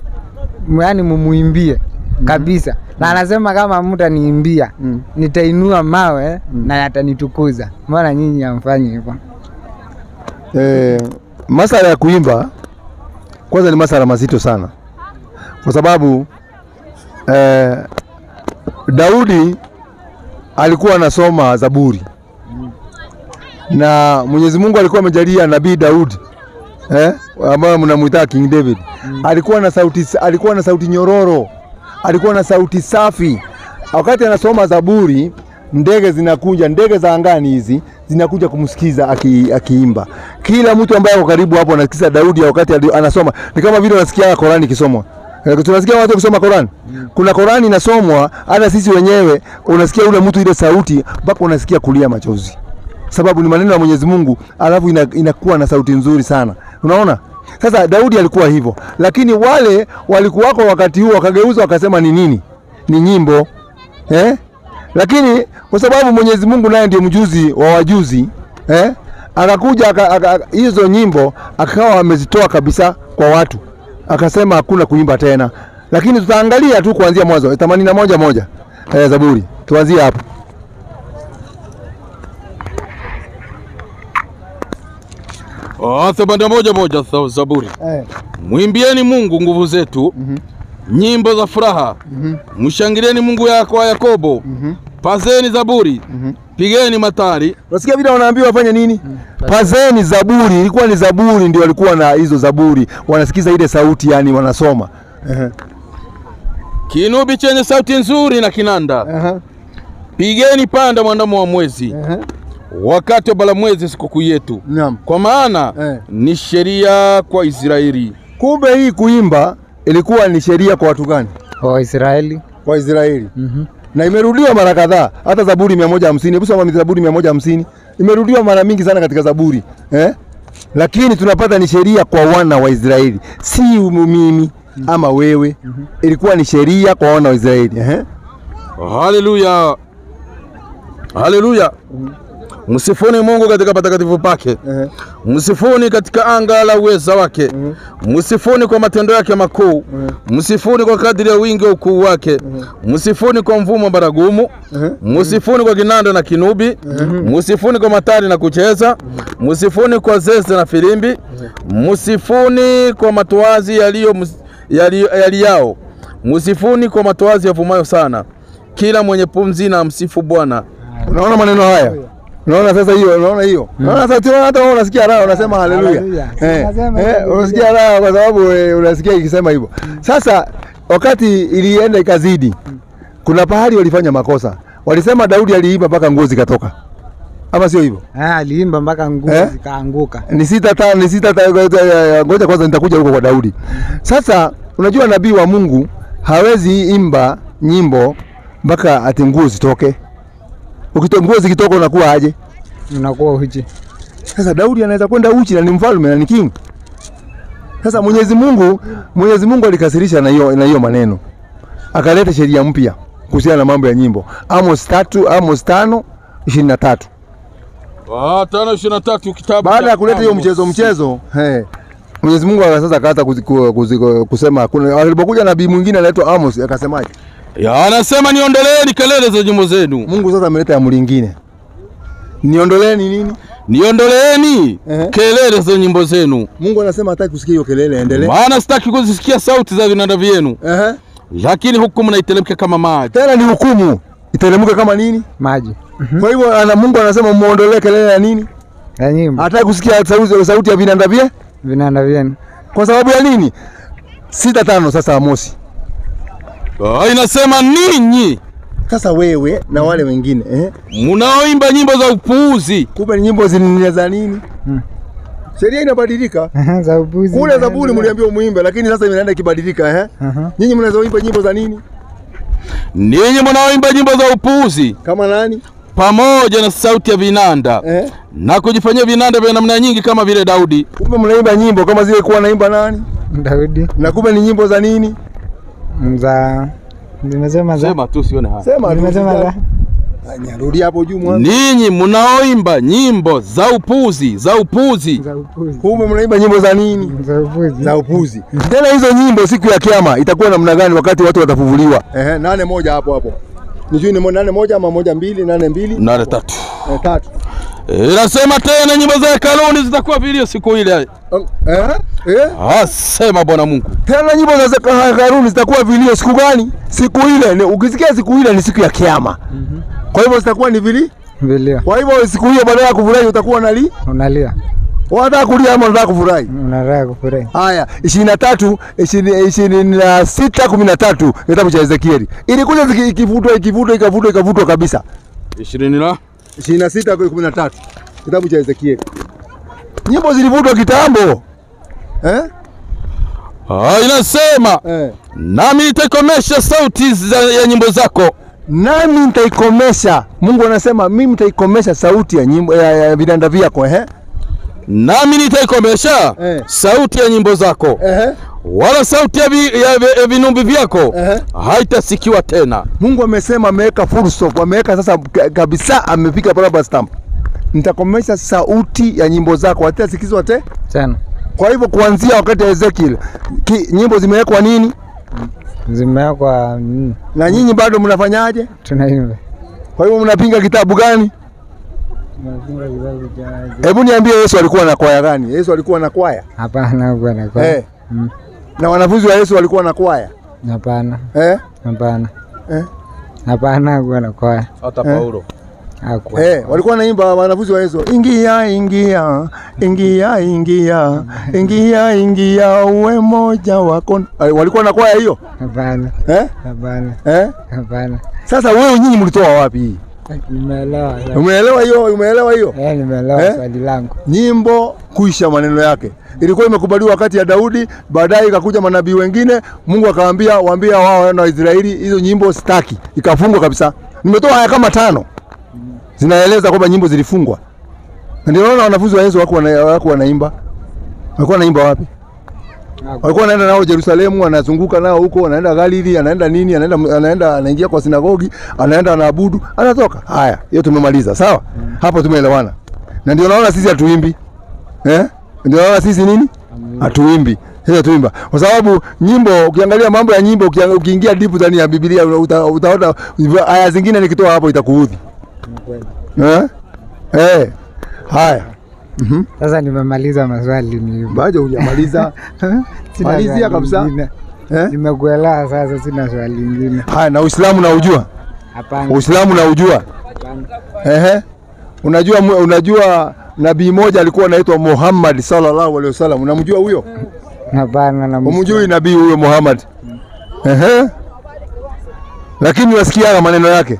yaani mumuimbie kabisa. Na anasema kama mtaniimbia nitainua mawe na yatanitukuza. Mbona nyinyi hamfanyi hivyo? Masala ya kuimba kwanza ni masala mazito sana. Kwa sababu Daudi alikuwa anasoma Zaburi. Na Mwenyezi Mungu alikuwa amejalia Nabii Daudi, ambaye mnamuita King David. Alikuwa na sauti nyororo. Alikuwa na sauti safi. Wakati anasoma Zaburi, ndege zinakuja, ndege za angani hizi zinakuja kumsikiza akiimba. Kila mtu ambaye yuko karibu hapo anasikiza Daudi wakati anasoma. Ni kama vile unasikia Qur'ani ikisomwa. Tunasikia watu kusoma Qur'ani. Kuna Qur'ani inasomwa, hata sisi wenyewe unasikia ule mtu ile sauti mpaka unasikia kulia machozi. Sababu ni maneno ya Mwenyezi Mungu, alafu inakuwa na sauti nzuri sana. Unaona? Sasa Daudi alikuwa hivyo, lakini wale walikuwako wakati huo wakageuza wakasema ni nini? Ni nyimbo. Lakini kwa sababu Mwenyezi Mungu naye ndiye mjuzi wa wajuzi, akakuja hizo nyimbo akawa amezitoa kabisa kwa watu. Akasema hakuna kuimba tena. Lakini tutaangalia tu kuanzia mwanzo 81 Zaburi. Tuanzie hapo. Banda moja Zaburi. Mwimbieni Mungu nguvu zetu, nyimbo za furaha. Mshangilieni Mungu yako Yakobo. Pazeni Zaburi. Pigeni matari. Unasikia vile wanaambiwa wafanye nini? Pazeni Zaburi. Ilikuwa ni Zaburi ndio walikuwa na hizo Zaburi. Wanasikiza ile sauti, yani wanasoma. Kinubi chenye sauti nzuri na kinanda. Pigeni panda mwandamo wa mwezi. wakati wa balamwezi sikukuu yetu. Naam. Kwa maana ni sheria kwa Israeli. Kumbe hii kuimba ilikuwa ni sheria kwa watu gani? Kwa Israeli. Kwa Israeli. Na imerudiwa mara kadhaa, hata Zaburi 150. Hebu soma Zaburi 150. Imerudiwa mara mingi sana katika Zaburi. Lakini tunapata ni sheria kwa wana wa Israeli. Si mimi ama wewe. Ilikuwa ni sheria kwa wana wa Israeli. Haleluya. Haleluya. Msifuni Mungu katika patakatifu pake. Msifuni katika anga la uweza wake. Msifuni kwa matendo yake makuu. Msifuni kwa kadiri ya wingi wa ukuu wake. Msifuni kwa mvumo baragumu. Msifuni kwa kinanda na kinubi. Msifuni kwa matari na kucheza. Msifuni kwa zeze na filimbi. Msifuni kwa matoazi yaliyao. Msifuni kwa matoazi yavumayo sana. Kila mwenye pumzi na msifu Bwana. Unaona maneno haya? Unaona sasa hiyo, unaona hiyo? Unaona sasa hata wewe unasikia raha unasema haleluya. Unasikia raha kwa sababu unasikia ikisema hivyo. Sasa wakati ilienda ikazidi, kuna pahali walifanya makosa. Walisema Daudi aliimba mpaka nguo zikatoka. Ama sio hivyo? Aliimba mpaka nguo zikaanguka. Ni sita ngoja kwanza nitakuja huko kwa Daudi. Sasa unajua nabii wa Mungu hawezi imba nyimbo mpaka ati nguo zitoke. Nguo zikitoka unakuwa aje? Unakuwa uchi. Sasa Daudi anaweza kwenda uchi na ni mfalme na ni king. Sasa Mwenyezi Mungu alikasirisha na hiyo maneno. Akaleta sheria mpya kuhusiana na mambo ya nyimbo. Amos 5:23. 5:23 kitabu. Baada ya kuleta hiyo mchezo, Mwenyezi Mungu sasa akaanza kusema kuna alipokuja nabii mwingine anaitwa Amos akasemaje? Anasema niondoleeni kelele za nyimbo zenu. Mungu sasa ameleta ya mwingine. Niondoleeni nini? Niondoleeni kelele za nyimbo zenu. Mungu anasema hataki kusikia hiyo kelele, endelee. Maana sitaki kuzisikia sauti za vinanda vyenu. Lakini hukumu naiteremka kama maji. Tena ni hukumu. Iteremka kama nini? Maji. Kwa hivyo Mungu anasema muondolee kelele ya nini? Ya nyimbo. Hataki kusikia sauti ya vinanda vyenu. Vinanda vyenu. Kwa sababu ya nini? 6:5 sasa Amosi. Inasema ninyi sasa wewe na wale wengine mnaoimba nyimbo za upuuzi. Kumbe nyimbo za nini? Sheria inabadilika. Za upuuzi. Kule Zaburi mliambiwa muimbe lakini sasa inaenda kibadilika Nyinyi mnazoimba nyimbo za nini? Ninyi mnaoimba nyimbo za upuuzi. Kama nani? Pamoja na sauti ya vinanda na kujifanyia vinanda vya namna nyingi kama vile Daudi. Kumbe mnaimba nyimbo kama zile kuwa naimba nani? Daudi. Na kumbe ni nyimbo za nini? Nimesema sema tu sione hapa. Sema nimesema Rudi hapo juu mwanzo. Ninyi mnaoimba nyimbo za upuzi. Kumbe mnaimba nyimbo za nini? Za upuzi. Tena hizo nyimbo siku ya kiyama itakuwa namna gani wakati watu watafufuliwa? 8:1 hapo. Nijui ni 8:1 ama 1:2, 8:2? 8:3. 3. Inasema tena nyimbo za hekaluni zitakuwa vilio siku ile. Sema Bwana Mungu. Tena nyimbo za hekaluni zitakuwa vilio siku gani? Siku ile, ukisikia siku ile ni siku ya kiyama. Kwa hivyo zitakuwa ni vilio. Kwa hivyo siku hiyo baada ya kufurahi utakuwa unalia. Unataka kulia ama unataka kufurahi? Unataka kufurahi. Haya, 26:13 kitabu cha Ezekieli. Ilikuja ikavutwa kabisa. 26:13 kitabu cha Ezekieli. Nyimbo zilivutwa kitambo. Inasema nami nitaikomesha sauti ya nyimbo zako. Nami nitaikomesha. Mungu anasema mimi nitaikomesha sauti ya nyimbo ya vinanda vyako Nami nitaikomesha sauti ya nyimbo zako. Wala sauti ya vinumbi vyako haitasikiwa tena. Mungu amesema, ameweka full stop, ameweka sasa kabisa, amefika rubber stamp. Nitakomesha sauti ya nyimbo zako, hatasikizwa tena. Kwa hivyo kuanzia wakati wa Ezekiel nyimbo zimewekwa nini? Zimewekwa. Na nyinyi bado mnafanyaje? Tunaimba. Kwa hivyo mnapinga kitabu gani? Hebu niambie, Yesu alikuwa na kwaya gani? Yesu alikuwa na kwaya? Hapana, hakuwa na kwaya. Na wanafunzi wa Yesu walikuwa na kwaya? Hapana. Hapana. Hapana, hakuwa na kwaya. Hata Paulo hakuwa. Walikuwa naimba wanafunzi wa Yesu, ingia ingia ingia ingia ingia ingia uwe moja wako. Walikuwa na kwaya hiyo? Hapana. Hapana. Hapana. Sasa wewe nyinyi mlitoa wapi hii? Nimeelewa. Umeelewa hiyo? Umeelewa hiyo? Nimeelewa swali langu. Nyimbo kuisha maneno yake. Ilikuwa imekubaliwa wakati ya Daudi, baadaye ikakuja manabii wengine, Mungu akawaambia waambie wao na Israeli hizo nyimbo sitaki. Ikafungwa kabisa. Nimetoa haya kama 5. Zinaeleza kwamba nyimbo zilifungwa. Na ndio naona wanafunzi wa Yesu wako wanaimba. Walikuwa wanaimba wapi? Walikuwa wanaenda nao Yerusalemu, anazunguka nao huko, anaenda Galili, anaenda nini, anaingia kwa sinagogi, anaenda anaabudu, anatoka. Haya, hiyo tumemaliza, sawa? Hapo tumeelewana. Na ndio naona sisi hatuimbi. Ndio naona sisi nini? Hatuimbi. Hiyo tuimba. Kwa sababu nyimbo, ukiangalia mambo ya nyimbo, ukiingia deep ndani ya Biblia utaona aya zingine nikitoa hapo itakuudhi. Haya. Sasa nimemaliza maswali ni. Baje hujamaliza? Malizia kabisa. Nimekuelewa sasa, sina swali lingine. Haya, na Uislamu na ujua? Hapana. Uislamu na ujua? Hapana. Unajua nabii mmoja alikuwa anaitwa Muhammad sallallahu alaihi wasallam. Unamjua huyo? Hapana, namjua. Umjui nabii huyo Muhammad? Lakini unasikia maneno yake?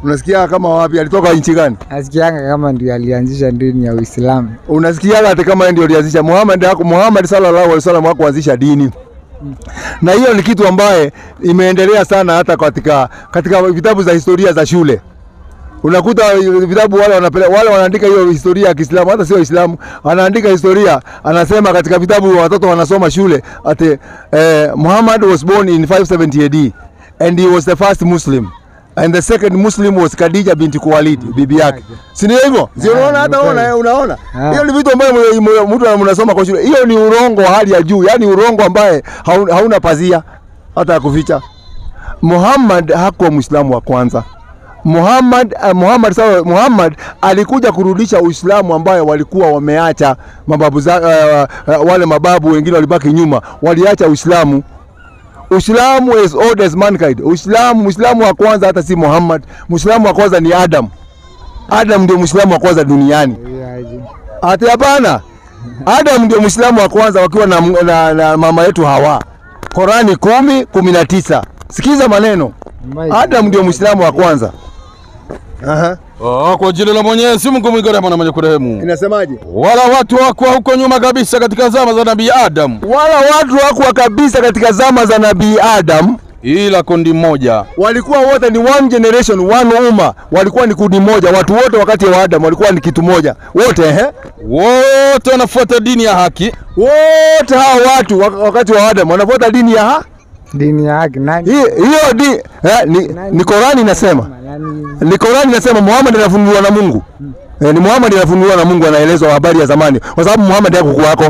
Unasikia kama wapi, alitoka nchi gani? Nasikia kama ndio alianzisha dini ya Uislamu. Unasikia hata kama ndio alianzisha Muhammad sallallahu alaihi wasallam hakuanzisha dini. Na hiyo ni kitu ambaye imeendelea sana hata katika vitabu za historia za shule. Unakuta vitabu wale wanaandika hiyo historia ya Kiislamu, hata sio Islamu, anaandika historia, anasema katika vitabu watoto wanasoma shule ati Muhammad was born in 570 AD and he was the first Muslim. And the second Muslim was Khadija binti Khuwailid, bibi yake. Si ndio hivyo? Si unaona hata unaona? Hiyo ni vitu ambavyo mtu anasoma kwa shule. Hiyo ni urongo hali ya juu, yani urongo ambaye hauna pazia hata kuficha. Muhammad hakuwa Muislamu wa kwanza. Muhammad alikuja kurudisha Uislamu ambaye walikuwa wameacha mababu wale mababu wengine walibaki nyuma, waliacha Uislamu. Uislamu is old as mankind. Muislamu wa kwanza hata si Muhammad. Muislamu wa kwanza ni Adam. Adam ndio Muislamu wa kwanza duniani. Ati hapana. Adam ndio Muislamu wa kwanza wakiwa na mama yetu Hawa. Qurani 10:19. Sikiza maneno. Adam ndio Muislamu wa kwanza. Kwa jina la Mwenyezi Mungu mwingi wa rehema na mwenye kurehemu. Inasemaje? Wala watu wako huko nyuma kabisa katika zama za Nabii Adam. Wala watu wako kabisa katika zama za Nabii Adam. Ila kundi moja. Walikuwa wote ni one generation, one umma. Walikuwa ni kundi moja. Watu wote wakati wa Adam walikuwa ni kitu moja. Wote wote wanafuata dini ya haki. Wote hao watu wakati wa Adam wanafuata dini ya haki. Dini ya haki nani? Hiyo ni Qurani inasema. Ni Qurani inasema Muhammad anafunuliwa na Mungu. Ni Muhammad anafunuliwa na Mungu, anaelezwa habari ya zamani. Kwa sababu Muhammad hakuwa wako.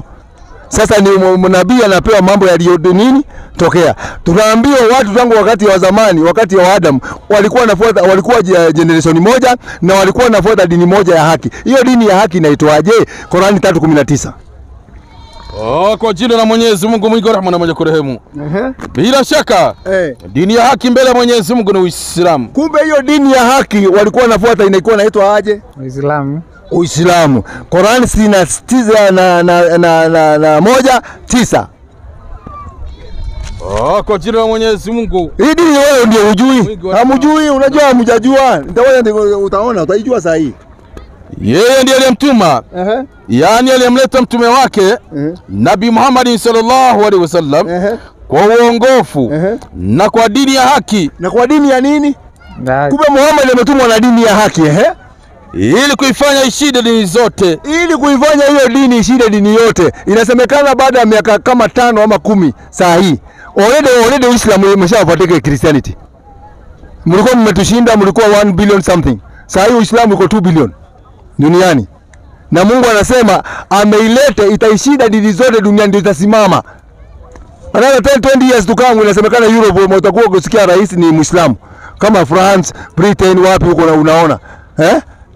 Sasa ni nabii anapewa mambo yaliyo nini tokea. Tunaambiwa watu tangu wakati wa zamani, wakati wa Adam walikuwa generation moja na walikuwa wanafuata dini moja ya haki. Hiyo dini ya haki inaitwaje? Qurani 3:19. Kwa jina la Mwenyezi Mungu mwingi wa rehema na mwenye kurehemu. Bila shaka dini ya haki mbele ya Mwenyezi Mungu ni Uislamu. Kumbe hiyo dini ya haki walikuwa wanafuata inaikuwa inaitwa aje? Uislamu. Qurani 1:9. Kwa jina la Mwenyezi Mungu. Hii dini wewe ndio hujui. Hamjui, unajua hamjajua. Utaona, utaijua saa hii. Yeye ndiye aliyemtuma. Yaani aliyemleta mtume wake Nabii Muhammad sallallahu alaihi wasallam kwa uongofu na kwa dini ya haki. Na kwa dini ya nini? Kumbe Muhammad ametumwa na dini ya haki ili kuifanya ishinde dini zote. Ili kuifanya hiyo dini ishinde dini yote. Inasemekana baada ya miaka kama 5 ama 10 saa hii already Uislamu umeshawapatia Christianity. Mlikuwa mmetushinda, mlikuwa 1 billion something. Saa hii Uislamu uko 2 billion duniani. Na Mungu anasema ameilete itaishinda dini zote duniani, ndio itasimama. Another 20 years to come inasemekana Europe utakuwa kusikia rais ni Muislamu. Kama France, Britain, wapi huko unaona.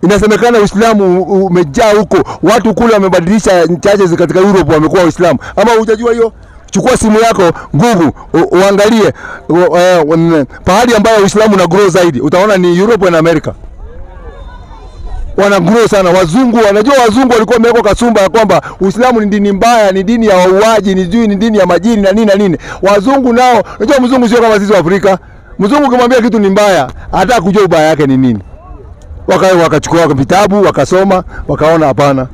Inasemekana Uislamu umejaa huko. Watu kule wamebadilisha churches katika Europe wamekuwa Waislamu. Ama hujajua hiyo? Chukua simu yako, Google, uangalie pahali ambayo Uislamu una grow zaidi. Utaona ni Europe na America. Wana grow sana. Wazungu, wanajua wazungu walikuwa wameweka kasumba ya kwamba Uislamu ni dini mbaya, ni dini ya wauaji, ni dini ya majini na nini na nini. Wazungu nao, unajua mzungu sio kama sisi wa Afrika. Mzungu ukimwambia kitu ni mbaya, hata kujua ubaya yake ni nini. wakachukua vitabu wakasoma, wakaona hapana,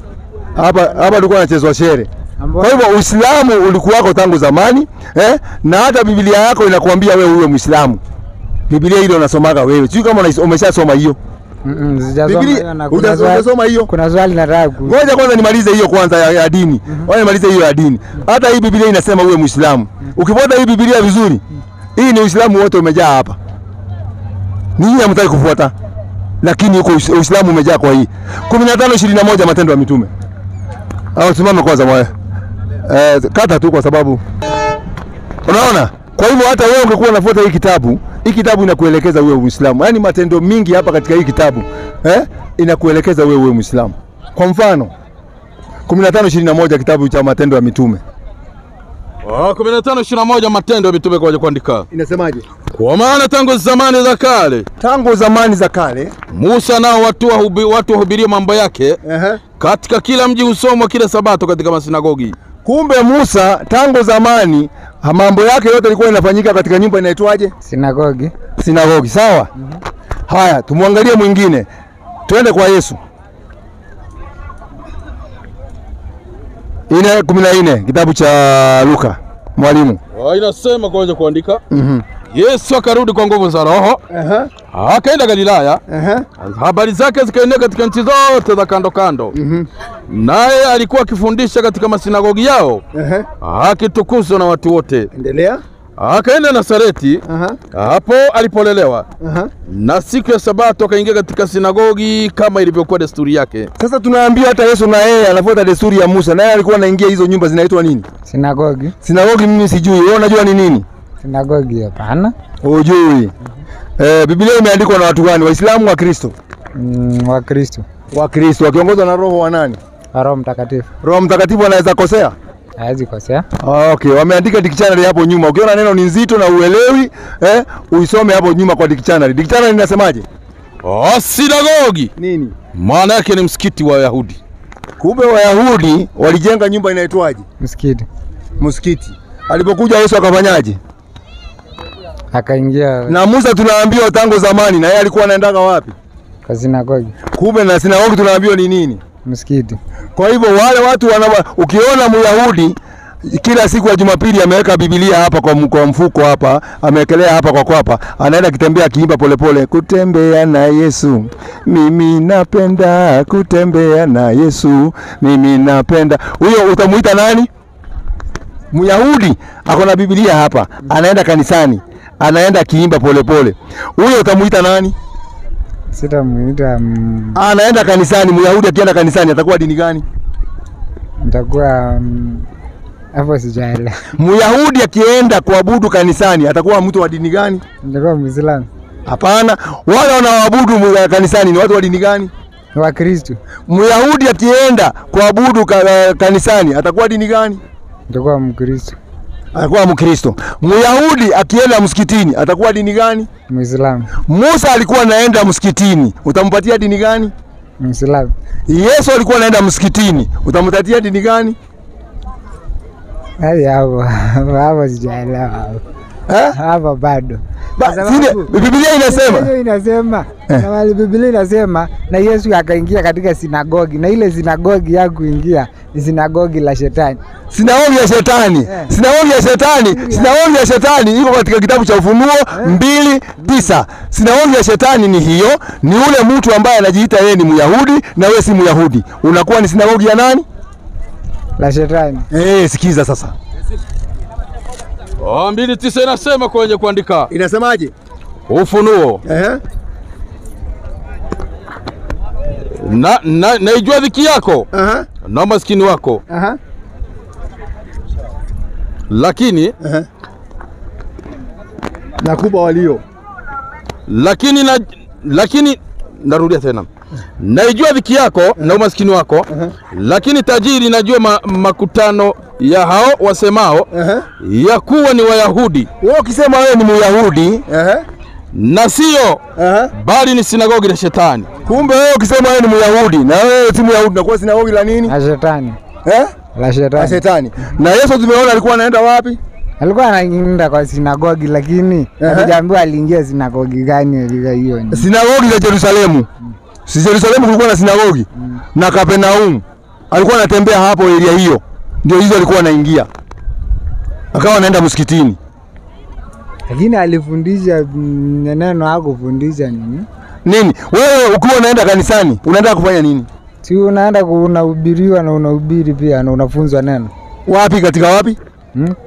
hapa tulikuwa tunachezwa shere. Kwa hivyo Uislamu ulikuwako tangu zamani, na hata Biblia yako inakuambia wewe uwe Muislamu. Biblia ile unasomaga wewe. Sio kama umeshasoma hiyo. Hujasoma hiyo. Kuna swali nataka ku. Ngoja kwanza nimalize hiyo kwanza ya dini. Wewe nimalize hiyo ya dini. Hata hii Biblia inasema uwe Muislamu. Ukifuata hii Biblia vizuri, hii ni Uislamu wote umejaa hapa. Ninyi hamtaki kufuata. Lakini huko Uislamu umejaa kwa hii. 15:21 Matendo ya Mitume. Au simama kwanza mwa. Kata tu kwa sababu unaona? Kwa hivyo hata wewe ungekuwa unafuata hii kitabu inakuelekeza wewe Muislamu. Yaani matendo mingi hapa katika hii kitabu inakuelekeza wewe Muislamu. Kwa mfano 15:21 kitabu cha Matendo ya Mitume. 15:21 Matendo ya Mitume kwa kuandika. Inasemaje? Kwa maana tangu zamani za kale Musa nao watu wahubiria mambo yake katika kila mji usomwa kila Sabato katika masinagogi. Kumbe Musa tangu zamani mambo yake yote yalikuwa yanafanyika katika nyumba inaitwaje? Sinagogi. Sawa? Haya, tumwangalie mwingine. Twende kwa Yesu. 14 kitabu cha Luka. Mwalimu. Inasema kwa kuandika. Yesu akarudi kwa nguvu za Roho. Akaenda Galilaya. Habari zake zikaenea katika nchi zote za kando kando. Naye alikuwa akifundisha katika masinagogi yao. Akitukuzwa na watu wote. Endelea. Akaenda Nazareti. Hapo alipolelewa. Na siku ya Sabato akaingia katika sinagogi kama ilivyokuwa desturi yake. Sasa tunaambiwa hata Yesu na yeye anafuata desturi ya Musa. Naye alikuwa anaingia hizo nyumba zinaitwa nini? Sinagogi mimi sijui. Wewe unajua ni nini? Sinagogi hapana. Hujui. Biblia imeandikwa na watu gani? Waislamu wa Kristo? Wa Kristo wakiongozwa na Roho wa nani? Roho Mtakatifu. Roho Mtakatifu anaweza kosea? Hawezi kosea. Okay, wameandika dictionary hapo nyuma. Ukiona neno ni nzito na uelewi, uisome hapo nyuma kwa dictionary. Dictionary inasemaje? Sinagogi. Nini? Maana yake ni msikiti wa Wayahudi. Kumbe Wayahudi walijenga nyumba inaitwaje? Msikiti. Alipokuja Yesu akafanyaje? Akaingia. Na Musa tunaambiwa tangu zamani na yeye alikuwa anaendaga wapi? Kwa sinagogi. Kumbe na sinagogi tunaambiwa ni nini? Msikiti. Kwa hivyo wale watu ukiona Myahudi kila siku ya Jumapili ameweka Biblia hapa kwa mfuko hapa, amewekelea hapa kwa kwapa, anaenda kitembea kiimba polepole, kutembea na Yesu. Mimi napenda kutembea na Yesu. Mimi napenda. Huyo utamuita nani? Myahudi ako na Biblia hapa, anaenda kanisani, anaenda kiimba polepole. Huyo utamuita nani? Sitamuita. Anaenda kanisani. Myahudi akienda kanisani atakuwa dini gani? Nitakuwa hapo sijaelewa. Myahudi akienda kuabudu kanisani atakuwa mtu wa dini gani? Nitakuwa Muislamu. Hapana, wale wanaoabudu kanisani ni watu wa dini gani? Wa Kristo. Myahudi akienda kuabudu kanisani atakuwa dini gani? Nitakuwa Mkristo. Atakuwa Mkristo. Myahudi akienda msikitini atakuwa dini gani? Muislamu. Musa alikuwa anaenda msikitini, utampatia dini gani? Muislamu. Yesu alikuwa anaenda msikitini, utampatia dini gani? Hapo sijaelewa. Hapo bado. Biblia inasema na Biblia inasema na Yesu akaingia katika sinagogi, na ile sinagogi ya kuingia ni sinagogi la shetani. Sinagogi ya shetani. Sinagogi ya shetani iko katika kitabu cha Ufunuo 2:9. Sinagogi ya shetani ni hiyo, ni ule mtu ambaye anajiita yeye ni Myahudi na wewe si Myahudi. Unakuwa ni sinagogi ya nani? La shetani. Sikiza sasa. 2:9 inasema kwenye kuandika. Inasemaje? Ufunuo. Naijua dhiki yako. Na maskini wako. Lakini nakupa walio. Lakini narudia tena. Naijua dhiki yako na umaskini wako. Lakini tajiri najua makutano ya hao wasemao ya kuwa ni Wayahudi. Wewe ukisema wewe ni Myahudi na sio bali ni sinagogi la shetani. Kumbe wewe ukisema wewe ni Myahudi na wewe si Myahudi unakuwa sinagogi la nini? La shetani. La shetani. Na Yesu tumeona alikuwa anaenda wapi? Alikuwa anaingia kwa sinagogi, lakini hajaambiwa aliingia sinagogi gani hiyo. Sinagogi la Yerusalemu. Si Yerusalemu kulikuwa na sinagogi na Kapernaum. Alikuwa anatembea hapo area hiyo. Ndio hizo alikuwa anaingia. Akawa anaenda msikitini. Lakini alifundisha neno hakufundisha nini? Nini? Wewe ukiwa unaenda kanisani, unaenda kufanya nini? Si unaenda unahubiriwa na unahubiri pia na unafunzwa neno. Wapi katika wapi?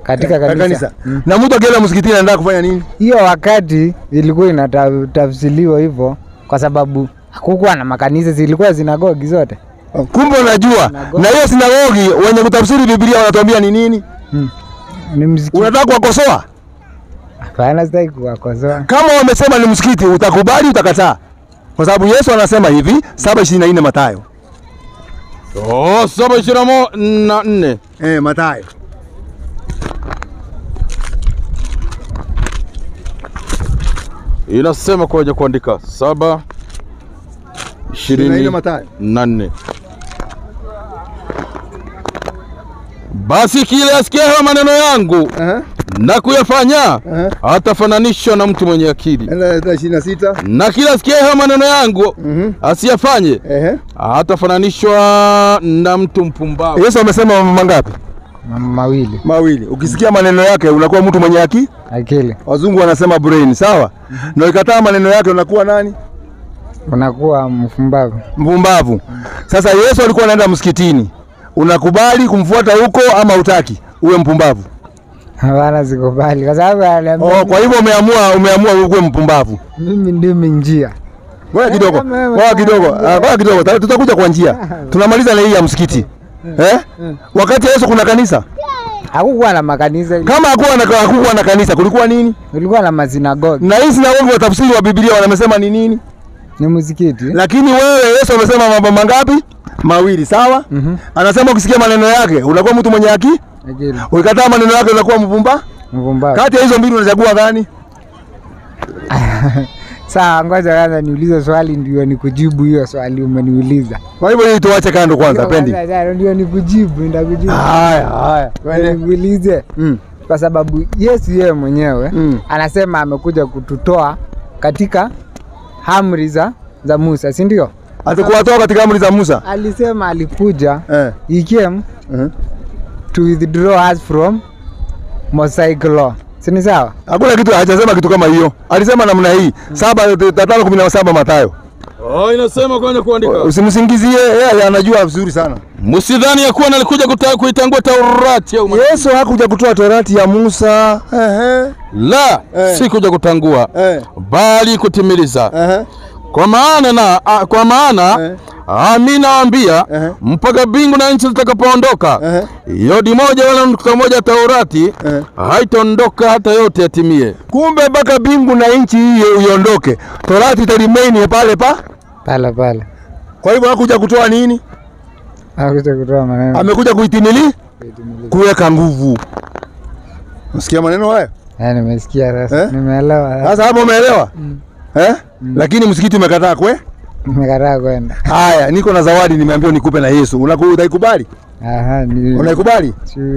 Katika kanisa. Na mtu akienda msikitini anaenda kufanya nini? Hiyo wakati ilikuwa inatafsiriwa hivyo kwa sababu hakukuwa na makanisa, zilikuwa sinagogi zote. Kumbe unajua. Na hiyo sinagogi wenye kutafsiri Biblia wanatuambia ni nini? Ni msikiti. Unataka kuwakosoa? Hapana, sitaki kuwakosoa. Kama wamesema ni msikiti, utakubali utakataa? Kwa sababu Yesu anasema hivi, 7:24 Mathayo. 7:24. Mathayo. Inasema kwaje kuandika 7:24. Basi kile asikiaye maneno yangu na kuyafanya atafananishwa na mtu mwenye akili. 26. Na kila asikiaye maneno yangu asiyafanye atafananishwa na mtu mpumbavu. Yesu amesema mambo mangapi? Mawili. Ukisikia maneno yake unakuwa mtu mwenye akili. Wazungu wanasema brain, sawa? Na ukikataa maneno yake unakuwa nani? Unakuwa mpumbavu. Sasa Yesu alikuwa anaenda msikitini. Unakubali kumfuata huko ama utaki uwe mpumbavu? Hapana, sikubali kwa sababu kwa hivyo umeamua uwe mpumbavu. Mimi ndimi njia. Ngoja kidogo. Tutakuja kwa njia. Tunamaliza na hii ya msikiti. Wakati Yesu kuna kanisa? Hakukuwa na makanisa. Kama hakukuwa na kanisa, kulikuwa nini? Kulikuwa na masinagogi. Na hii sinagogi wa tafsiri wa Biblia wanasema ni nini? Ni msikiti. Lakini wewe Yesu amesema mambo mangapi? Mawili, sawa? Anasema ukisikia maneno yake unakuwa mtu mwenye akili. Ukikataa maneno yake unakuwa mpumbavu. Kati ya hizo mbili unachagua gani? Sawa, ngoja kwanza niulize swali ndio nikujibu hiyo swali umeniuliza. Kwa hivyo hii tuache kando kwanza, pendi. Ndio nikujibu, nitakujibu. Haya. Niulize. Kwa sababu Yesu yeye mwenyewe anasema amekuja kututoa katika amri za Musa, si ndio? Atakuwatoa katika amri za Musa. Alisema alikuja he came to withdraw us from Mosaic law. Si sawa? Hakuna kitu, hajasema kitu kama hiyo. Alisema namna hii 7:17 Mathayo. Inasema kwenye kuandika. Usimsingizie, yeye anajua vizuri sana. Msidhani ya kuwa alikuja kuitangua Taurati au Yesu hakuja kutoa Taurati ya Musa. La, si kuja kutangua bali kutimiliza. Kwa maana amina nawaambia mpaka mbingu na nchi zitakapoondoka yodi moja wala nukta moja Taurati haitaondoka hata yote yatimie. Kumbe mpaka mbingu na nchi hiyo iondoke, Taurati itaremain pale. Kwa hivyo hakuja kutoa nini? Hakuja kutoa maneno. Amekuja kuitimili, kuweka nguvu. Unasikia maneno hayo? Nimesikia sasa. Nimeelewa. Sasa hapo umeelewa? Lakini msikiti umekataa Nimekataa kwenda. Haya, niko na zawadi nimeambiwa nikupe na Yesu. Utaikubali? Unaikubali?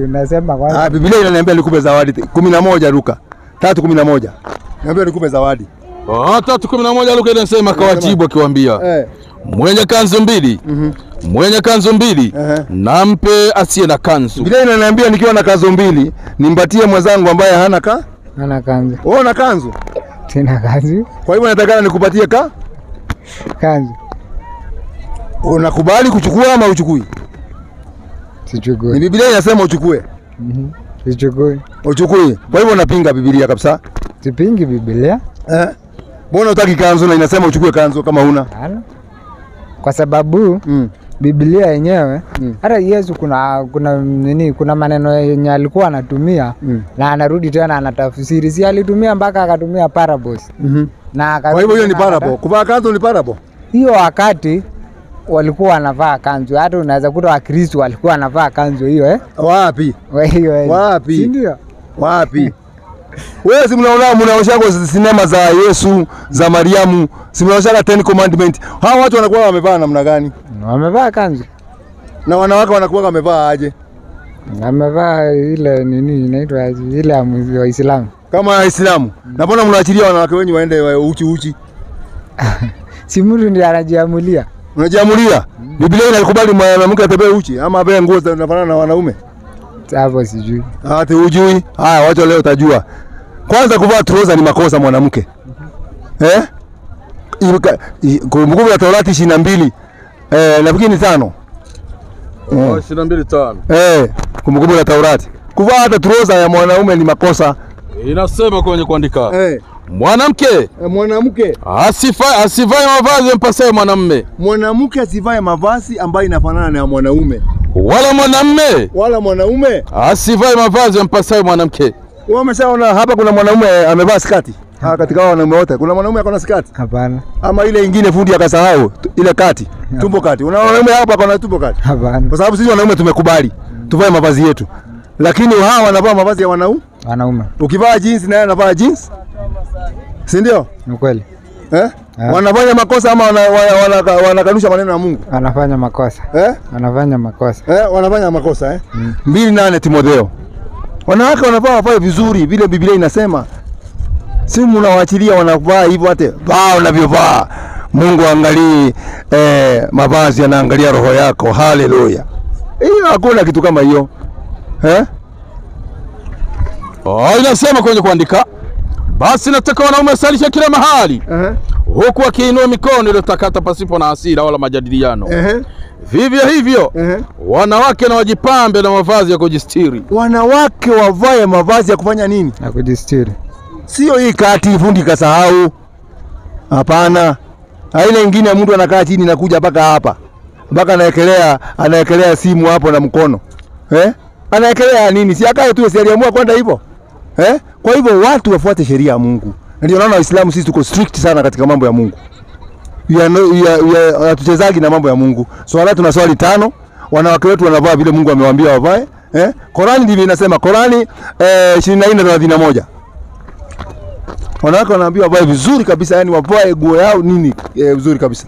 Nasema kwanza. Biblia inaniambia nikupe zawadi 11 Luka 3:11. Niambia nikupe zawadi. 3:11 Luka inasema kawajibu akiwaambia mwenye kanzu mbili mwenye kanzu mbili nampe asiye na kanzu. Biblia inaniambia nikiwa na kanzu mbili nimpatie mwenzangu ambaye hana kanzu. Wewe una kanzu? Sina kanzu. Kwa hivyo nataka nikupatie kanzu. Unakubali kuchukua ama uchukui? Sichukui. Ni Biblia inasema uchukue. Uchukui. Kwa hivyo unapinga Biblia kabisa? Sipingi Biblia. Mbona hutaki kanzu na inasema uchukue kanzu kama huna? Kwa sababu Biblia yenyewe hata Yesu kuna maneno yenye alikuwa anatumia na anarudi tena anatafsiri. Si alitumia mpaka akatumia parables. Kwa hivyo hiyo ni parable. Kuvaa kanzu ni parable. Hiyo wakati walikuwa wanavaa kanzu. Hata unaweza kuta Wakristo walikuwa wanavaa kanzu hiyo Wapi? Wapi? Si ndio? Wapi? Wewe si mnaoshaga sinema za Yesu, za Mariamu, si mnaoshaga 10 commandment. Hao watu wanakuwa wamevaa namna gani? Wamevaa kanzu. Na wanawake wanakuwa wamevaa aje? Wamevaa ile nini inaitwa ile ya Waislamu. Kama Waislamu. Na mbona mnaachilia wanawake wenyu waende uchi? Si mtu ndiye anajiamulia. Unajiamulia? Biblia inakubali mwanamke atembee uchi ama avae nguo zinafanana na wanaume? Hapo sijui. Hata hujui. Haya, wacha leo utajua. Kwanza kuvaa trouser ni makosa mwanamke. Kumbukumbu la Taurati 22. Nafikiri 5. 22:5. Kumbukumbu la Taurati. Kuvaa hata trouser ya mwanaume ni makosa. Inasema kwenye kuandika. Mwanamke asivae mavazi yampasayo mwanamume. Mwanamke asivae mavazi ambayo inafanana na mwanaume. Wala mwanaume asivae mavazi yampasayo mwanamke. Wewe umeshaona hapa kuna mwanaume amevaa skati? Katika wanaume wote kuna mwanaume akona skati? Hapana. Ama ile nyingine fundi akasahau ile kati, tumbo kati. Una mwanaume hapa akona tumbo kati? Hapana. Kwa sababu sisi wanaume tumekubali tuvae mavazi yetu. Lakini hawa wanavaa mavazi ya wanaume. Ukivaa jeans naye anavaa jeans? Si ndio? Ni kweli. Wanafanya makosa ama wanakanusha maneno ya Mungu? Wanafanya makosa. Wanafanya makosa. Wanafanya makosa 2:8 Timotheo. Wanawake wanavaa wavae vizuri vile Biblia inasema. Si mnawaachilia wanavaa hivyo hata vaa unavyovaa. Mungu angalie mavazi, anaangalia roho yako. Haleluya. Hiyo hakuna kitu kama hiyo. Inasema kwenye kuandika, basi nataka wanaume wasalishe kila mahali. Huku wakiinua mikono iliyotakata pasipo na hasira wala majadiliano. Vivyo hivyo wanawake na wajipambe na mavazi ya kujistiri. Wanawake wavae mavazi ya kufanya nini? Ya kujistiri. Sio hii kati fundi kasahau. Hapana. Ile nyingine mtu anakaa chini na kuja mpaka hapa. Mpaka anaekelea simu hapo na mkono. Anaekelea nini? Si akae tu, si aliamua kwenda hivyo. Kwa hivyo watu wafuate sheria ya Mungu. Ndio naona Waislamu sisi tuko strict sana katika mambo ya Mungu. Hatuchezagi na mambo ya Mungu. Swala tunaswali 5, wanawake wetu wanavaa vile Mungu amewaambia wavae. Qur'ani ndivyo inasema, Qur'ani 24:31. Wanawake wanaambiwa wavae vizuri kabisa, yani wavae nguo yao nini vizuri kabisa.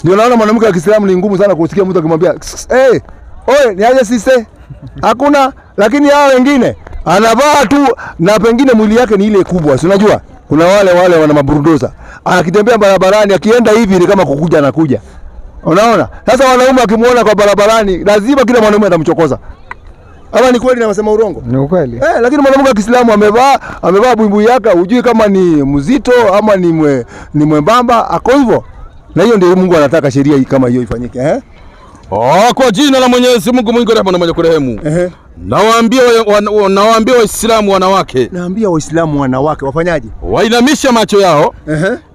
Ndio naona mwanamke wa Kiislamu ni ngumu sana kusikia mtu akimwambia, "Oye, ni aje sisi?" Hakuna, lakini hao wengine anavaa tu na pengine mwili yake ni ile kubwa. Si unajua? Kuna wale wana maburudoza. Akitembea barabarani akienda hivi ni kama kukuja anakuja. Unaona? Sasa wanaume akimuona kwa barabarani lazima kila mwanaume atamchokoza. Ama ni kweli nasema urongo? Ni ukweli. Lakini mwanamke wa Kiislamu amevaa buibui yake, hujui kama ni mzito ama ni mwembamba, ako hivyo. Na hiyo ndio Mungu anataka sheria hii kama hiyo ifanyike. Kwa jina la Mwenyezi Mungu mwingi wa rehema na mwenye kurehemu. Nawaambia Waislamu wanawake. Naambia Waislamu wanawake wafanyaje? Wainamisha macho yao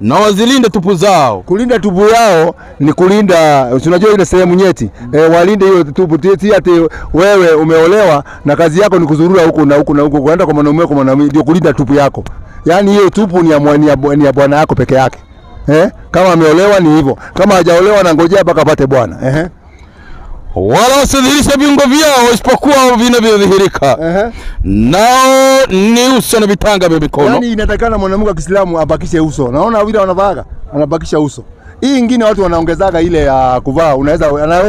na wazilinde tupu zao. Kulinda tupu yao ni kulinda, unajua ile sehemu nyeti. Walinde hiyo tupu. Ati wewe umeolewa na kazi yako ni kuzurura huko na huko na huko, kwenda kwa mwanamume kwa mwanamume, ndio kulinda tupu yako. Yaani hiyo tupu ni ya bwana yako peke yake. Kama ameolewa ni hivyo. Kama hajaolewa na ngojea mpaka apate bwana. Wala wasidhihirishe viungo vyao isipokuwa vinavyodhihirika. Nao ni uso na vitanga vya mikono. Yaani inatakana mwanamke wa Kiislamu abakishe uso. Naona vile wanavaa, anabakisha uso. Hii nyingine watu wanaongezaga ile ya kuvaa,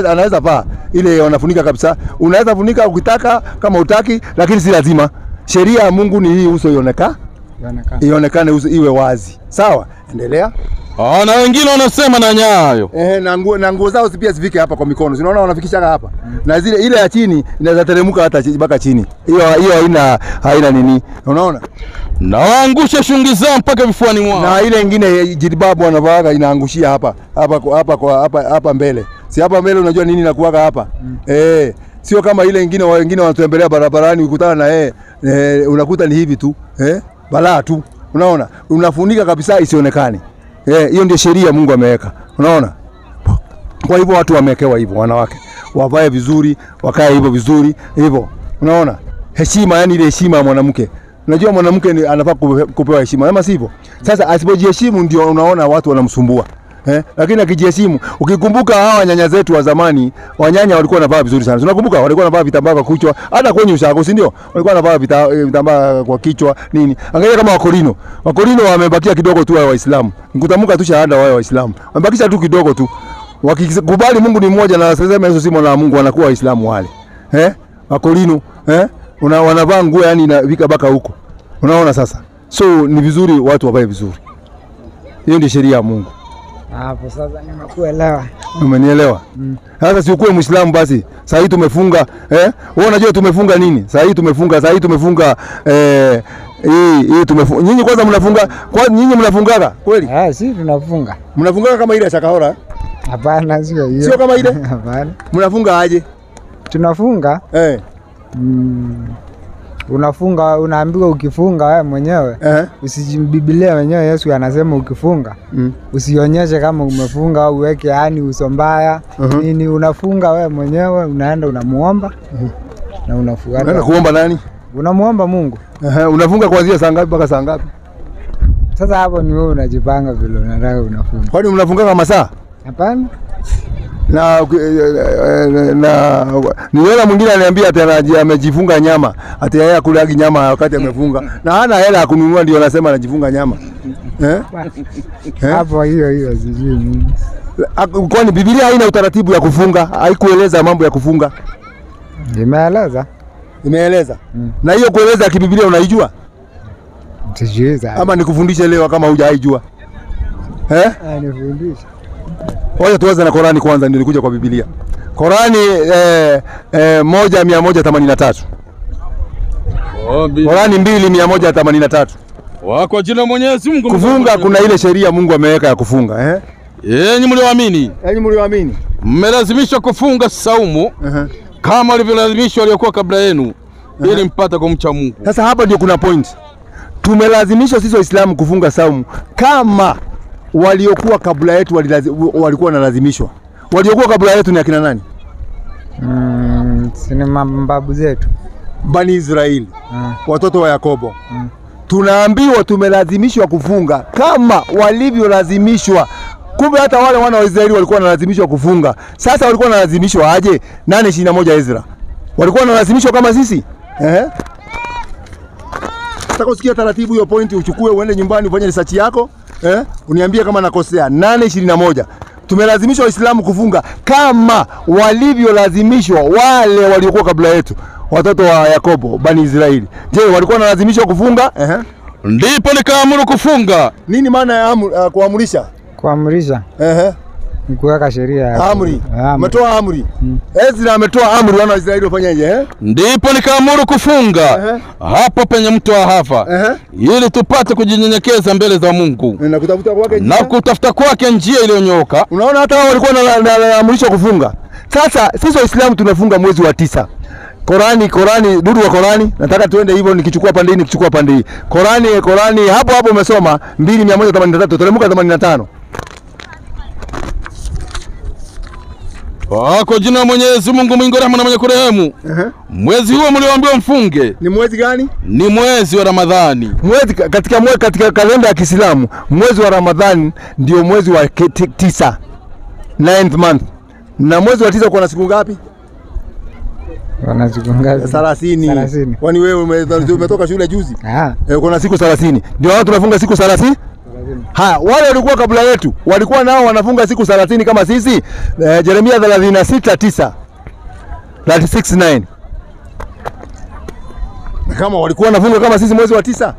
anaweza vaa ile wanafunika kabisa. Unaweza funika ukitaka kama utaki, lakini si lazima. Sheria ya Mungu ni hii, uso ionekane uso iwe wazi. Sawa? Endelea. Na wengine wanasema na nyayo. Na nguo zao pia zifike hapa kwa mikono. Unaona wanafikisha hapa. Na ile ya chini inaweza teremka hata mpaka chini. Hiyo haina nini. Unaona? Na waangusha shungi zao mpaka vifuani mwao. Na ile nyingine jilbabu wanavaa inaangushia hapa mbele. Si hapa mbele unajua nini inakuaga hapa? Sio kama ile nyingine wengine wanatembelea barabarani ukutana na unakuta ni hivi tu. Balaa tu. Unaona? Unafunika kabisa isionekane. Hiyo ndio sheria Mungu ameweka. Unaona? Kwa hivyo watu wamewekewa hivyo, wanawake wavae vizuri, wakae hivyo vizuri, hivyo. Unaona? Heshima, yani ile heshima ya mwanamke. Unajua mwanamke anafaa kupewa heshima, ama sivyo? Sasa asipojiheshimu ndio unaona watu wanamsumbua. Lakini akijiheshimu, ukikumbuka hawa nyanya zetu wa zamani, wanyanya walikuwa wanavaa vizuri sana. Unakumbuka walikuwa wanavaa vitambaa kwa kichwa, hata kwenye ushago, si ndio? Walikuwa wanavaa vitambaa kwa kichwa nini? Angalia kama Wakorino wamebakia kidogo tu wa Waislamu. Nikutamka tu shahada wao Waislamu. Wamebakisha tu kidogo tu. Wakikubali Mungu ni mmoja na wasema Yesu si mwana wa Mungu, wanakuwa Waislamu wale. Wakorino, wanavaa nguo yani inafika baka huko. Unaona sasa? So ni vizuri watu wavae vizuri. Hiyo ndio sheria ya Mungu. Hapo sasa nimekuelewa. Umenielewa? Sasa si ukuwe Muislamu basi. Sasa hii tumefunga wewe unajua tumefunga nini? Sasa hii tumefunga hii tumefunga. Nyinyi kwanza mnafunga, kwa nyinyi mnafungaga kweli? Si tunafunga. Mnafungaga kama ile ya Shakahora? Hapana, sio hiyo. Sio kama ile? Hapana. Mnafunga aje? Tunafunga. Unafunga, unaambiwa ukifunga wewe mwenyewe usijimbibilia wenyewe. Yesu anasema ukifunga usionyeshe kama umefunga au uweke yani uso mbaya nini. Unafunga wewe mwenyewe, unaenda unamuomba na unafuata. Unaenda kuomba nani? Unamuomba Mungu. Unafunga kuanzia saa ngapi mpaka saa ngapi? Sasa hapo ni wewe unajipanga vile unataka unafunga. Kwani mnafunga kama saa? Hapana. Na niona mwingine ananiambia ati amejifunga nyama, ati yeye akulagi nyama wakati amefunga na hana hela ya kununua, ndio anasema anajifunga nyama. Hapo hiyo sijui mimi. Kwani Biblia haina utaratibu ya kufunga? Haikueleza mambo ya kufunga? Imeeleza. Na hiyo kueleza kibiblia unaijua? Sijui. Ama nikufundishe leo kama hujaijua? Nifundishe. Wacha tuanze na Qur'ani kwanza ndio nikuja kwa Biblia. Qur'ani 1:183. Qur'ani 2:183. Kwa jina Mwenyezi Mungu. Kufunga kuna ile sheria Mungu ameweka ya kufunga, Enyi mlioamini. Mmelazimishwa kufunga saumu kama walivyolazimishwa waliokuwa kabla yenu ili mpate kumcha Mungu. Sasa hapa ndio kuna point. Tumelazimishwa sisi Waislamu kufunga saumu kama waliokuwa kabla yetu walikuwa wanalazimishwa. Waliokuwa kabla yetu ni akina nani? Sini mababu zetu. Bani Israeli. Watoto wa Yakobo. Tunaambiwa tumelazimishwa kufunga kama walivyolazimishwa. Kumbe hata wale wana wa Israeli walikuwa wanalazimishwa kufunga. Sasa walikuwa wanalazimishwa aje? 8:21 Ezra. Walikuwa wanalazimishwa kama sisi? Nataka usikie taratibu hiyo point, uchukue uende nyumbani ufanye research yako, uniambie kama nakosea. 8:21. Tumelazimishwa Waislamu kufunga kama walivyolazimishwa wale waliokuwa kabla yetu, watoto wa Yakobo, Bani Israeli. Je, walikuwa wanalazimishwa kufunga? Ndipo nikaamuru kufunga. Nini maana ya kuamrisha? Kuamrisha. Ni kuweka sheria. Amri. Umetoa amri. Ezra ametoa amri wana wa Israeli wafanyaje? Ndipo nikaamuru kufunga hapo penye mto wa Hafa ili tupate kujinyenyekeza mbele za Mungu na kutafuta kwake njia iliyonyooka. Unaona hata wao walikuwa wanaamrishwa kufunga. Sasa sisi Waislamu tunafunga mwezi wa 9. Qur'ani, dudu wa Qur'ani, nataka tuende hivyo nikichukua pande hii nikichukua pande hii. Qur'ani hapo umesoma 2:183 telemuka 85. Kwa jina Mwenyezi Mungu mwingi wa rehema na mwenye kurehemu. Mwezi huo mlioambiwa mfunge. Ni mwezi gani? Ni mwezi wa Ramadhani. Katika kalenda ya Kiislamu, mwezi wa Ramadhani ndio mwezi wa 9. 9th month. Na mwezi wa 9 uko na siku ngapi? Wana siku ngapi? 30. Kwani wewe umetoka shule juzi? Uko na siku 30. Ndio wao tunafunga siku 30? Wale walikuwa kabla yetu walikuwa nao wanafunga siku 30 kama sisi. Yeremia 36:9. 36:9. Kama walikuwa wanafunga kama sisi mwezi wa 9.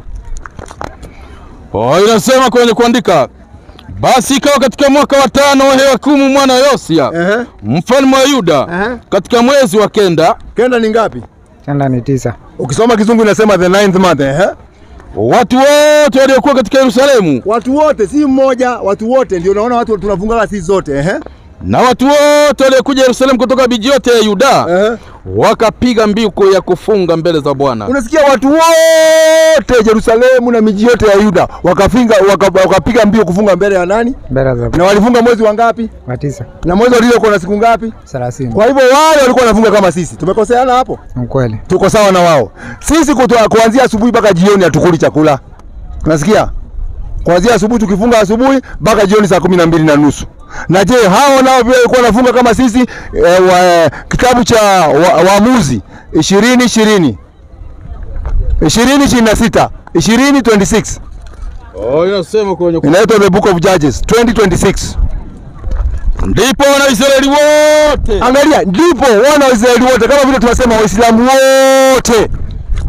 Inasema kwenye kuandika, basi ikawa katika mwaka wa 5 wa Yehoyakimu mwana wa Yosia mfalme wa Yuda katika mwezi wa 9. Kenda ni ngapi? Kenda ni 9. Ukisoma Kizungu inasema the 9th month. Watu wote waliokuwa katika Yerusalemu. Watu wote si mmoja, watu wote ndio unaona watu tunafunga sisi zote. Na watu wote waliokuja Yerusalemu kutoka miji yote ya Yuda wakapiga mbiu ya kufunga mbele za Bwana. Unasikia, watu wote Yerusalemu na miji yote ya Yuda wakapiga mbiu kufunga mbele ya nani? Mbele za Bwana. Na walifunga mwezi wa ngapi? Wa 9. Na mwezi ulio kuna siku ngapi? 30. Kwa hivyo wale walikuwa wanafunga kama sisi. Tumekoseana hapo? Ni kweli. Tuko sawa na wao. Sisi kuanzia asubuhi mpaka jioni hatukuli chakula. Unasikia? Kuanzia asubuhi tukifunga asubuhi mpaka jioni saa 12:30. Na je, hao nao pia walikuwa wanafunga kama sisi? Kitabu cha Waamuzi 20:20. 20:26. 20:26. Inasema kwenye inaitwa the Book of Judges 20:26. Ndipo wana Israeli wote. Angalia, ndipo wana Israeli wote, kama vile tunasema Waislamu wote.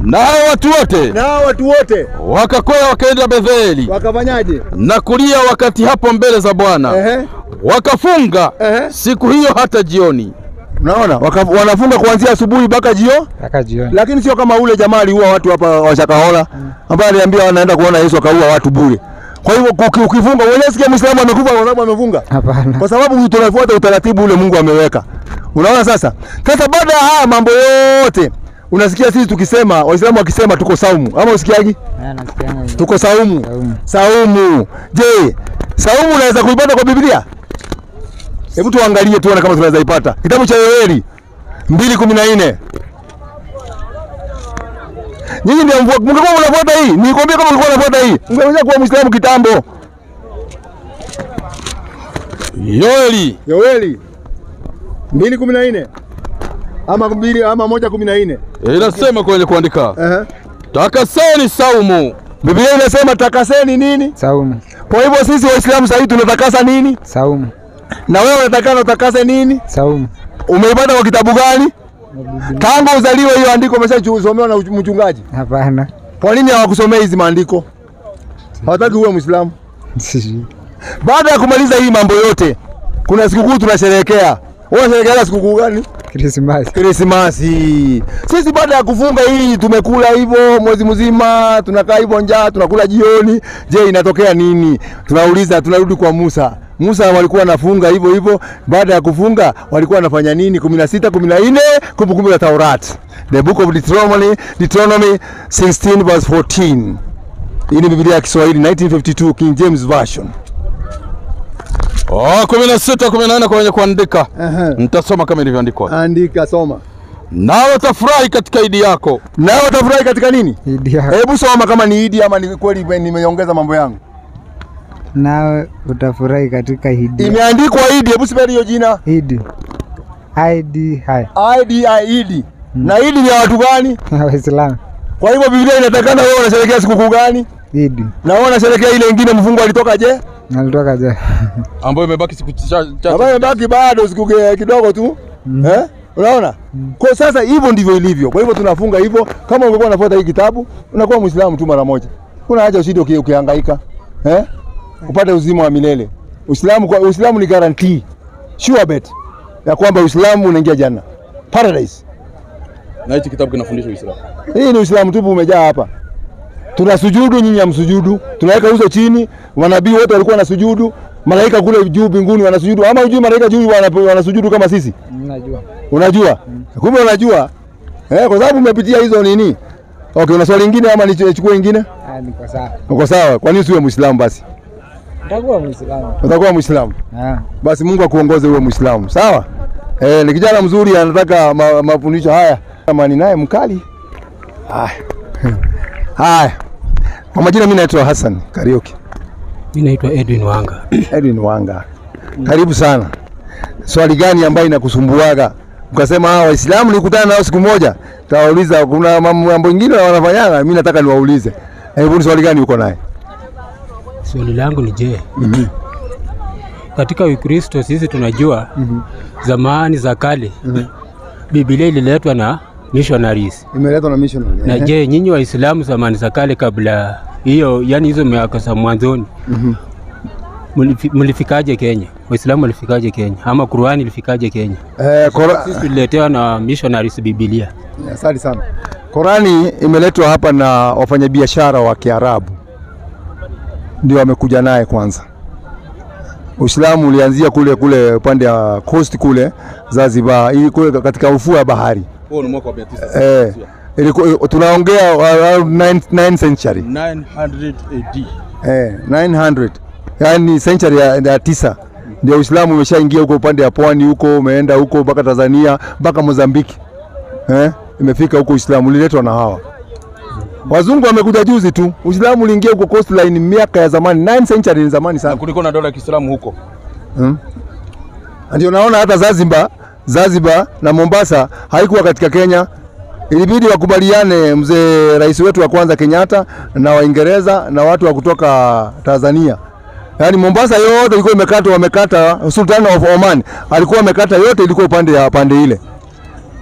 Nao watu wote wakakwea wakaenda Betheli. Wakafanyaje? Na kulia wakati hapo mbele za Bwana. Wakafunga siku hiyo hata jioni. Unaona? Wanafunga kuanzia asubuhi mpaka jioni. Lakini sio kama ule jamaa aliua watu hapa wa Shakahola ambaye aliambia wanaenda kuona Yesu akaua watu bure. Kwa hivyo ukifunga, wewe unasikia Muislamu amekufa kwa sababu amefunga? Hapana. Kwa sababu tunafuata utaratibu ule Mungu ameweka. Unaona sasa? Sasa baada ya haya mambo yote, unasikia sisi tukisema, Waislamu wakisema tuko saumu. Ama usikiaje? Nasikia. Tuko saumu. Saumu. Je, saumu unaweza kuipata kwa Biblia? Hebu tuangalie tuone kama tunaweza ipata. Kitabu cha Yoeli 2:14. Nyinyi ndio mngekuwa mnafuata hii. Nikwambia kama mngekuwa mnafuata hii, ungeweza kuwa Muislamu kitambo. Yoeli 2:14. Ama 2 ama 1:14. Inasema kwenye kuandika. Takaseni saumu. Biblia inasema takaseni nini? Saumu. Kwa hivyo sisi Waislamu sasa tunatakasa nini? Saumu. Na wewe unataka utakase nini? Saumu. Umeipata kwa kitabu gani? Tangu uzaliwe hiyo andiko umeshasomewa na mchungaji? Hapana. Kwa nini hawakusomea hizi maandiko? Hawataki uwe Muislamu. Baada ya kumaliza hii mambo yote, kuna sikukuu tunasherehekea. Wewe unasherehekea sikukuu gani? Krismasi. Sisi baada ya kufunga hii tumekula hivyo mwezi mzima, tunakaa hivyo njaa, tunakula jioni. Je, inatokea nini? Tunauliza, tunarudi kwa Musa. Musa walikuwa wanafunga hivyo. Baada ya kufunga walikuwa wanafanya nini? 16, 14, kumbukumbu la Taurati. The book of Deuteronomy 16 verse 14. Hii ni Biblia ya Kiswahili 1952 King James Version. 16, 14 kwenye kuandika. Nitasoma kama ilivyoandikwa. Andika, soma. Nao watafurahi katika idi yako. Nao watafurahi katika nini? Idi yako. Hebu soma kama ni idi ama ni kweli nimeongeza mambo yangu. Nawe utafurahi katika idi. Imeandikwa idi, hebu sema hiyo jina. Idi. ID. ID. Na idi ni watu gani? Waislamu. Kwa hivyo Biblia inatakana wewe unasherehekea sikukuu gani? Idi. Na wewe unasherehekea ile nyingine mfungo alitoka je? Alitoka je? Ambayo imebaki siku chache. Ambayo imebaki bado siku kidogo tu. Unaona? Kwa sasa hivyo ndivyo ilivyo. Kwa hivyo tunafunga hivyo. Kama ungekuwa unafuata hii kitabu, unakuwa Muislamu tu mara moja. Kuna haja ushinde ukihangaika. Upate uzima wa milele. Uislamu ni guarantee. Sure bet. Ya kwamba Uislamu unaingia janna. Paradise. Na hichi kitabu kinafundisha Uislamu. Hii ni Uislamu tu umejaa hapa. Tunasujudu, nyinyi hamsujudu. Tunaweka uso chini, manabii wote walikuwa wanasujudu, malaika kule juu mbinguni wanasujudu. Ama unajua malaika juu wanasujudu kama sisi? Unajua? Kumbe unajua? Kwa sababu umepitia hizo nini? Okay, una swali lingine ama nichukue nyingine? Niko sawa. Uko sawa. Kwa nini usiwe Muislamu basi? Utakuwa Muislamu. Utakuwa Muislamu. Basi Mungu akuongoze uwe Muislamu. Sawa? Ni kijana mzuri anataka mafundisho haya. Kama ni naye mkali. Haya. Kwa majina mimi naitwa Hassan Karioki. Mimi naitwa Edwin Wanga. Karibu sana. Swali gani ambayo inakusumbuaga? Ukasema Waislamu nikutana nao siku moja, tawauliza kuna mambo mengine wanafanyaga, mimi nataka niwaulize. Hebu ni swali gani uko naye? Swali langu ni je, katika Ukristo sisi tunajua zamani za kale Biblia ililetwa na missionaries. Imeletwa na missionaries. Na je, nyinyi Waislamu zamani za kale kabla hiyo, yani hizo miaka za mwanzoni, mlifikaje Kenya? Waislamu walifikaje Kenya? Ama Qur'ani ilifikaje Kenya? Sisi tuliletewa na missionaries Biblia. Asante sana. Qur'ani imeletwa hapa na wafanyabiashara wa Kiarabu. Ndio wamekuja naye kwanza. Uislamu ulianzia kule upande wa coast kule Zanzibar, ili kule katika ufuo wa bahari. Ni mwaka wa 900. Ilikuwa tunaongea 9th century. 900 AD. 900. Yaani century ya 9 ndio Uislamu umeshaingia huko upande wa pwani huko, umeenda huko mpaka Tanzania, mpaka Mozambiki. Imefika huko Uislamu uliletwa na hawa. Wazungu wamekuja juzi tu. Uislamu uliingia huko coastline miaka ya zamani, 9th century ni zamani sana. Na kulikuwa na dola ya Kiislamu huko. Ndio naona hata Zanzibar na Mombasa haikuwa katika Kenya. Ilibidi wakubaliane mzee rais wetu wa kwanza Kenyatta na Waingereza na watu wa kutoka Tanzania. Yaani Mombasa yote ilikuwa wamekata Sultan of Oman alikuwa amekata yote, ilikuwa pande ile.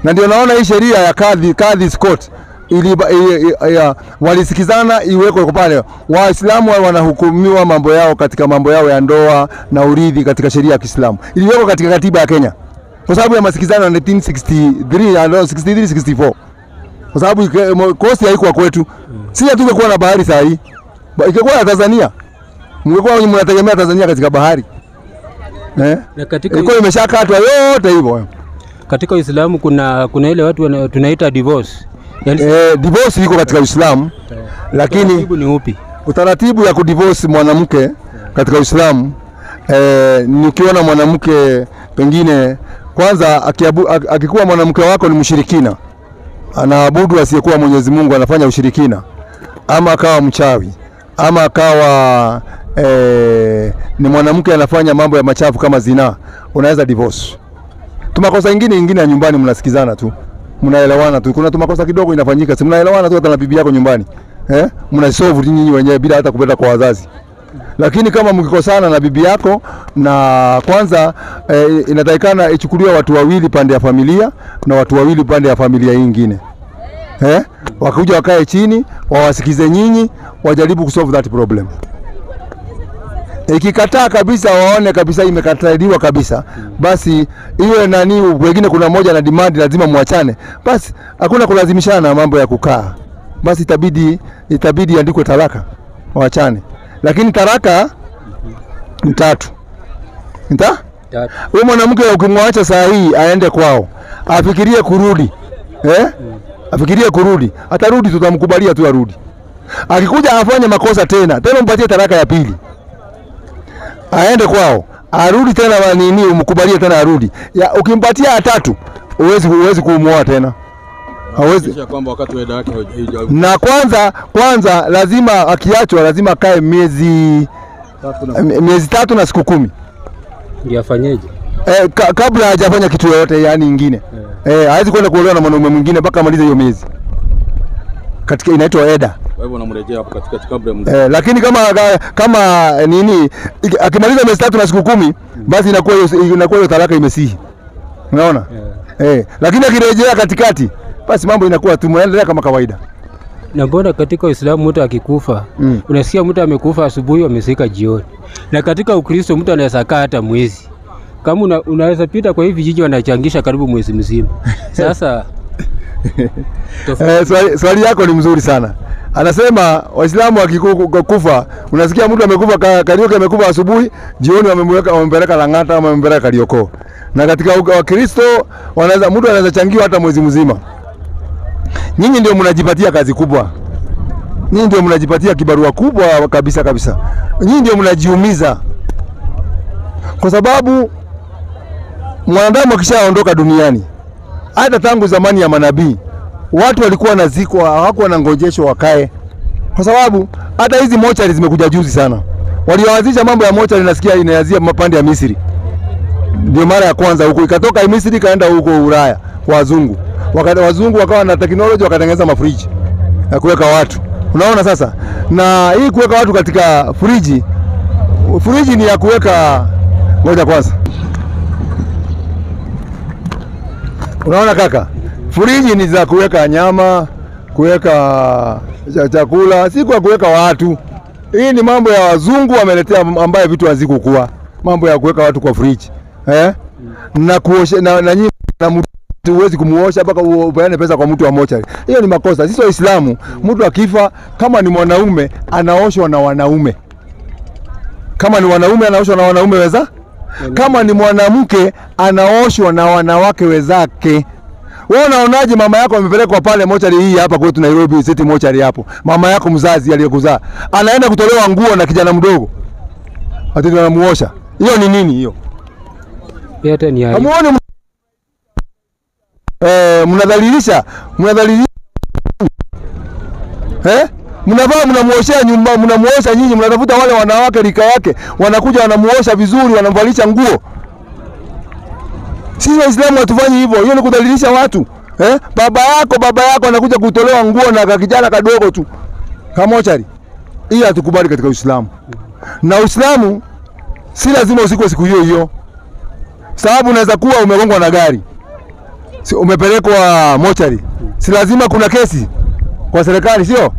Na ndio naona hii sheria ya Kadhi Scott walisikizana iwekwe pale. Waislamu wanahukumiwa mambo yao katika mambo yao ya ndoa na urithi katika sheria ya Kiislamu. Iliwekwa katika katiba ya Kenya kwa sababu ya masikizano ya 1963 and 64. Kwa sababu kosti haikuwa kwetu. Sisi tungekuwa na bahari saa hii. Ingekuwa ya Tanzania. Mngekuwa mnategemea Tanzania katika bahari. Na katika ilikuwa imeshakatwa yote hivyo. Katika Uislamu kuna ile watu tunaita divorce. Yani, divorce iko katika Uislamu. Lakini utaratibu ni upi? Utaratibu ya kudivorce mwanamke katika Uislamu nikiona mwanamke pengine kwanza akikuwa mwanamke wako ni mshirikina, anaabudu asiyekuwa Mwenyezi Mungu, anafanya ushirikina, ama akawa mchawi, ama akawa ni mwanamke anafanya mambo ya machafu kama zina, unaweza divorce. Tumakosa ingine ya nyumbani mnasikizana tu, mnaelewana tu. Kuna tumakosa kidogo inafanyika, si mnaelewana tu hata na bibi yako nyumbani. Mnasolve nyinyi wenyewe bila hata kupenda kwa wazazi. Lakini kama mkikosana na bibi yako, na kwanza inatakikana ichukuliwe watu wawili pande ya familia na watu wawili pande ya familia nyingine. Wakuja wakae chini, wawasikize nyinyi, wajaribu kusolve that problem. Ikikataa kabisa, waone kabisa imekataliwa kabisa, basi iwe nani, wengine kuna mmoja na demand lazima muachane, basi hakuna kulazimishana mambo ya kukaa. Basi itabidi andikwe talaka, waachane. Lakini talaka ni 3. Huyo mwanamke ukimwacha saa hii aende kwao, afikirie kurudi. Afikirie kurudi, atarudi, tutamkubalia tu arudi. Akikuja afanye makosa tena mpatie talaka ya pili. Aende kwao, arudi tena umkubalie tena arudi. Ukimpatia ya 3, huwezi kumuoa tena. Hawezi. Kwamba wakati wa yake na kwanza lazima akiachwa lazima kae miezi 3 na siku 10. Ndio afanyeje? Kabla hajafanya kitu yoyote yani nyingine. Hawezi kwenda kuolewa na mwanaume mwingine mpaka amalize hiyo miezi. Katika inaitwa eda. Kwa hivyo unamrejea hapo katika kabla lakini kama akimaliza miezi 3 na siku 10, basi inakuwa hiyo talaka imesihi. Unaona? Lakini akirejea katikati, basi mambo inakuwa tunaendelea kama kawaida. Na mbona katika Uislamu mtu akikufa, unasikia mtu amekufa asubuhi amesika jioni. Na katika Ukristo mtu anaweza kaa hata mwezi. Kama unaweza pita kwa hivi vijiji wanachangisha karibu mwezi mzima. Sasa swali yako ni mzuri sana. Anasema Waislamu wakikufa, unasikia mtu amekufa Karioko amekufa asubuhi, jioni wamempeleka Lang'ata ama wamempeleka Karioko. Na katika Wakristo mtu anaweza changiwa hata mwezi mzima. Nyinyi ndio mnajipatia kazi kubwa. Nyinyi ndio mnajipatia kibarua kubwa kabisa. Nyinyi ndio mnajiumiza. Kwa sababu mwanadamu akishaondoka duniani, hata tangu zamani ya manabii, watu walikuwa wanazikwa, hawakuwa wanangojeshwa wakae. Kwa sababu hata hizi mochari zimekuja juzi sana. Walioanzisha mambo ya mochari nasikia inaanzia mapande ya Misri. Ndio mara ya kwanza huko, ikatoka Misri kaenda huko Ulaya kwa wazungu. Wazungu wakawa na teknolojia, wakatengeneza mafriji ya kuweka watu. Unaona sasa? Na hii kuweka watu katika friji ni ya kuweka, ngoja kwanza. Unaona kaka? Friji ni za kuweka nyama, kuweka chakula, si kwa kuweka watu. Hii ni mambo ya wazungu wameletea, ambaye vitu hazikuwa. Mambo ya kuweka watu kwa friji. Na kuosha na nyinyi huwezi kumuosha mpaka upeane pesa kwa mtu wa mochari. Hiyo ni makosa. Sisi Waislamu, mtu akifa kama ni mwanaume anaoshwa na wanaume. Kama ni wanaume anaoshwa na wanaume weza. Kama ni mwanamke anaoshwa na wanawake wezake. Wewe unaonaje mama yako amepelekwa pale mochari hii hapa kwetu Nairobi City mochari hapo. Mama yako mzazi aliyekuzaa anaenda kutolewa nguo na kijana mdogo. Ati anamuosha. Hiyo ni nini hiyo? Yote ni aibu. Mnadhalilisha. Mnavaa mnamuoshea nyumba, mnamuosha nyinyi, mnatafuta wale wanawake rika yake, wanakuja wanamuosha vizuri, wanamvalisha nguo. Sisi Waislamu hatufanyi hivyo. Hiyo ni kudhalilisha watu. Baba yako anakuja kutolewa nguo na kijana kadogo tu. Kamochari. Hii hatukubali katika Uislamu. Na Uislamu si lazima usikwe siku hiyo hiyo. Sababu unaweza kuwa umegongwa na gari. Si umepelekwa mochari. Si lazima kuna kesi. kwa serikali, sio?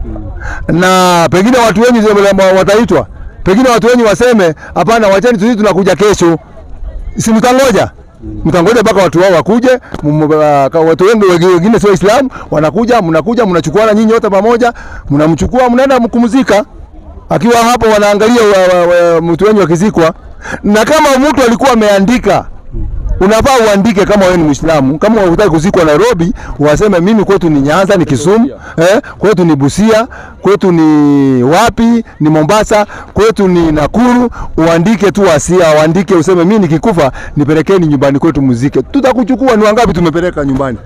Na pengine watu wengi wataitwa, pengine watu wengi waseme hapana, wacheni sisi tunakuja kesho. Si mtangoja? Mtangoja mpaka watu wao wakuje, watu wengi wengine sio Waislamu, wanakuja, mnakuja, mnachukuana nyinyi wote pamoja, mnamchukua, mnaenda mkumzika. Akiwa hapo wanaangalia mtu wenyu akizikwa. Na kama mtu alikuwa ameandika, unafaa uandike kama wewe ni Muislamu. Kama unataka kuzikwa Nairobi, waseme mimi kwetu ni Nyanza, ni Kisumu, kwetu ni Busia, kwetu ni wapi, ni Mombasa, kwetu ni Nakuru, uandike tu Asia, uandike useme mimi nikikufa nipelekeni nyumbani kwetu muzike. Tutakuchukua. Ni wangapi tumepeleka nyumbani?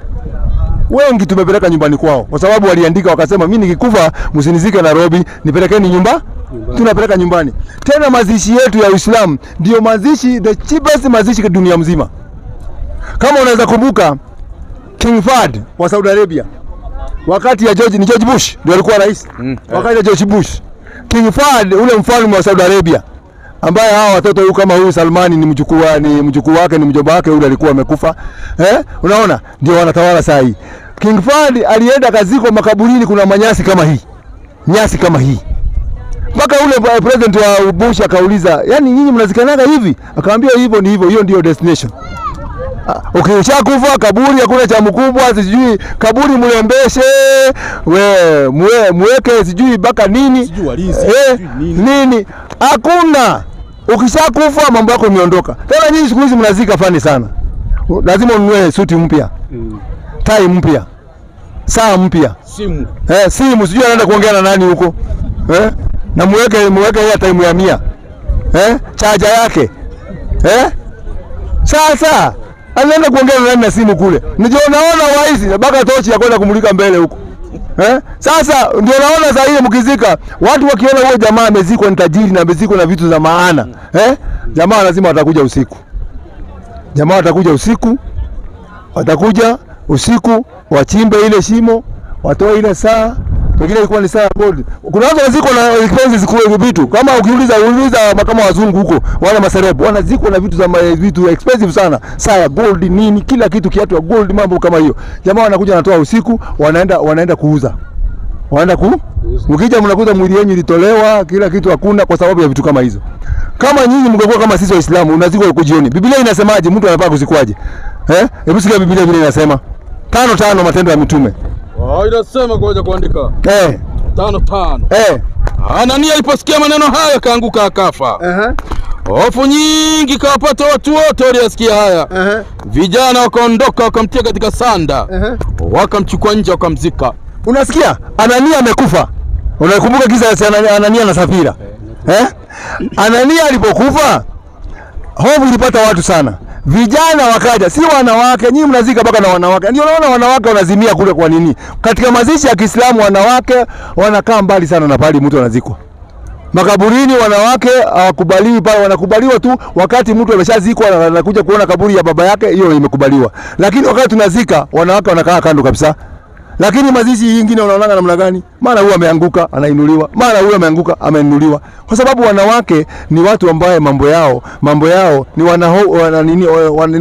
Wengi tumepeleka nyumbani kwao kwa sababu waliandika wakasema mimi nikikufa msinizike Nairobi, nipelekeni nyumbani. Tunapeleka nyumbani. Tena mazishi yetu ya Uislamu ndio mazishi, the cheapest mazishi kwa dunia mzima. Kama unaweza kumbuka King Fahd wa Saudi Arabia, wakati ya George Bush ndio alikuwa rais. Wakati ya George Bush, King Fahd ule mfalme wa Saudi Arabia ambaye hawa watoto huyu kama huyu Salmani ni mjukuu wake, ni mjomba wake, yule alikuwa amekufa. Unaona? Ndio wanatawala saa hii. King Fahd alienda kaziko makaburini, kuna manyasi kama hii. Nyasi kama hii. Mpaka ule president wa Bush akauliza, "Yaani nyinyi mnazikanaga hivi?" Akamwambia hivyo ni hivyo, hiyo ndio destination. Ukishakufa kaburi hakuna cha mkubwa, sijui kaburi mlembeshe, muweke sijui baka nini, nini. Hakuna. Ukishakufa mambo yako imeondoka. Tena nyinyi siku hizi mnazika fani sana. Lazima ununue suti mpya. Tai mpya. Saa mpya. Simu. Simu sijui anaenda kuongea na nani huko. Na muweke ya time ya 100. Charger yake. Sasa anaenda kuongea na nani na simu kule. Ndio naona waizi na baka tochi ya kwenda kumulika mbele huko. Sasa ndio naona saa ile mkizika watu wakiona huyo jamaa amezikwa ni tajiri na amezikwa na vitu za maana. Jamaa lazima watakuja usiku. Jamaa watakuja usiku. Watakuja usiku wachimbe ile shimo, watoe ile saa. Pengine ilikuwa ni saa gold. Kuna watu waziko na expenses kwa vitu. Kama ukiuliza kama wazungu huko, wale maserebu wanaziko na vitu za vitu expensive sana. Saa ya gold nini, kila kitu kiatu ya gold, mambo kama hiyo. Jamaa wanakuja wanatoa usiku, wanaenda kuuza. Mkija mnakuta mwili wenu ilitolewa, kila kitu hakuna kwa sababu ya vitu kama hizo. Kama nyinyi mngekuwa kama sisi Waislamu, unazikwa uko jioni. Biblia inasemaje mtu anafaa kuzikwaje? Hebu sikia Biblia vile inasema. 5 Matendo ya Mitume. Inasema ngoja kuandika. 5. Anania aliposikia maneno haya kaanguka akafa. Hofu nyingi kawapata watu wote waliosikia haya. Vijana wakaondoka wakamtia katika sanda. Wakamchukua nje wakamzika. Unasikia? Anania amekufa. Unakumbuka kisa cha Anania na Safira? Anania alipokufa hofu ilipata watu sana. Vijana wakaja, si wanawake. Nyinyi mnazika baka na wanawake. Ndio naona wanawake wanazimia kule kwa nini? Katika mazishi ya Kiislamu wanawake wanakaa mbali sana na pale mtu anazikwa. Makaburini wanawake hawakubaliwi pale, wanakubaliwa tu wakati mtu ameshazikwa na anakuja kuona kaburi ya baba yake, hiyo imekubaliwa. Lakini wakati tunazika wanawake wanakaa kando kabisa. Lakini mazishi nyingine unaona namna gani? Mara huyu ameanguka anainuliwa, mara huyu ameanguka ameinuliwa. Kwa sababu wanawake ni watu ambao mambo yao ni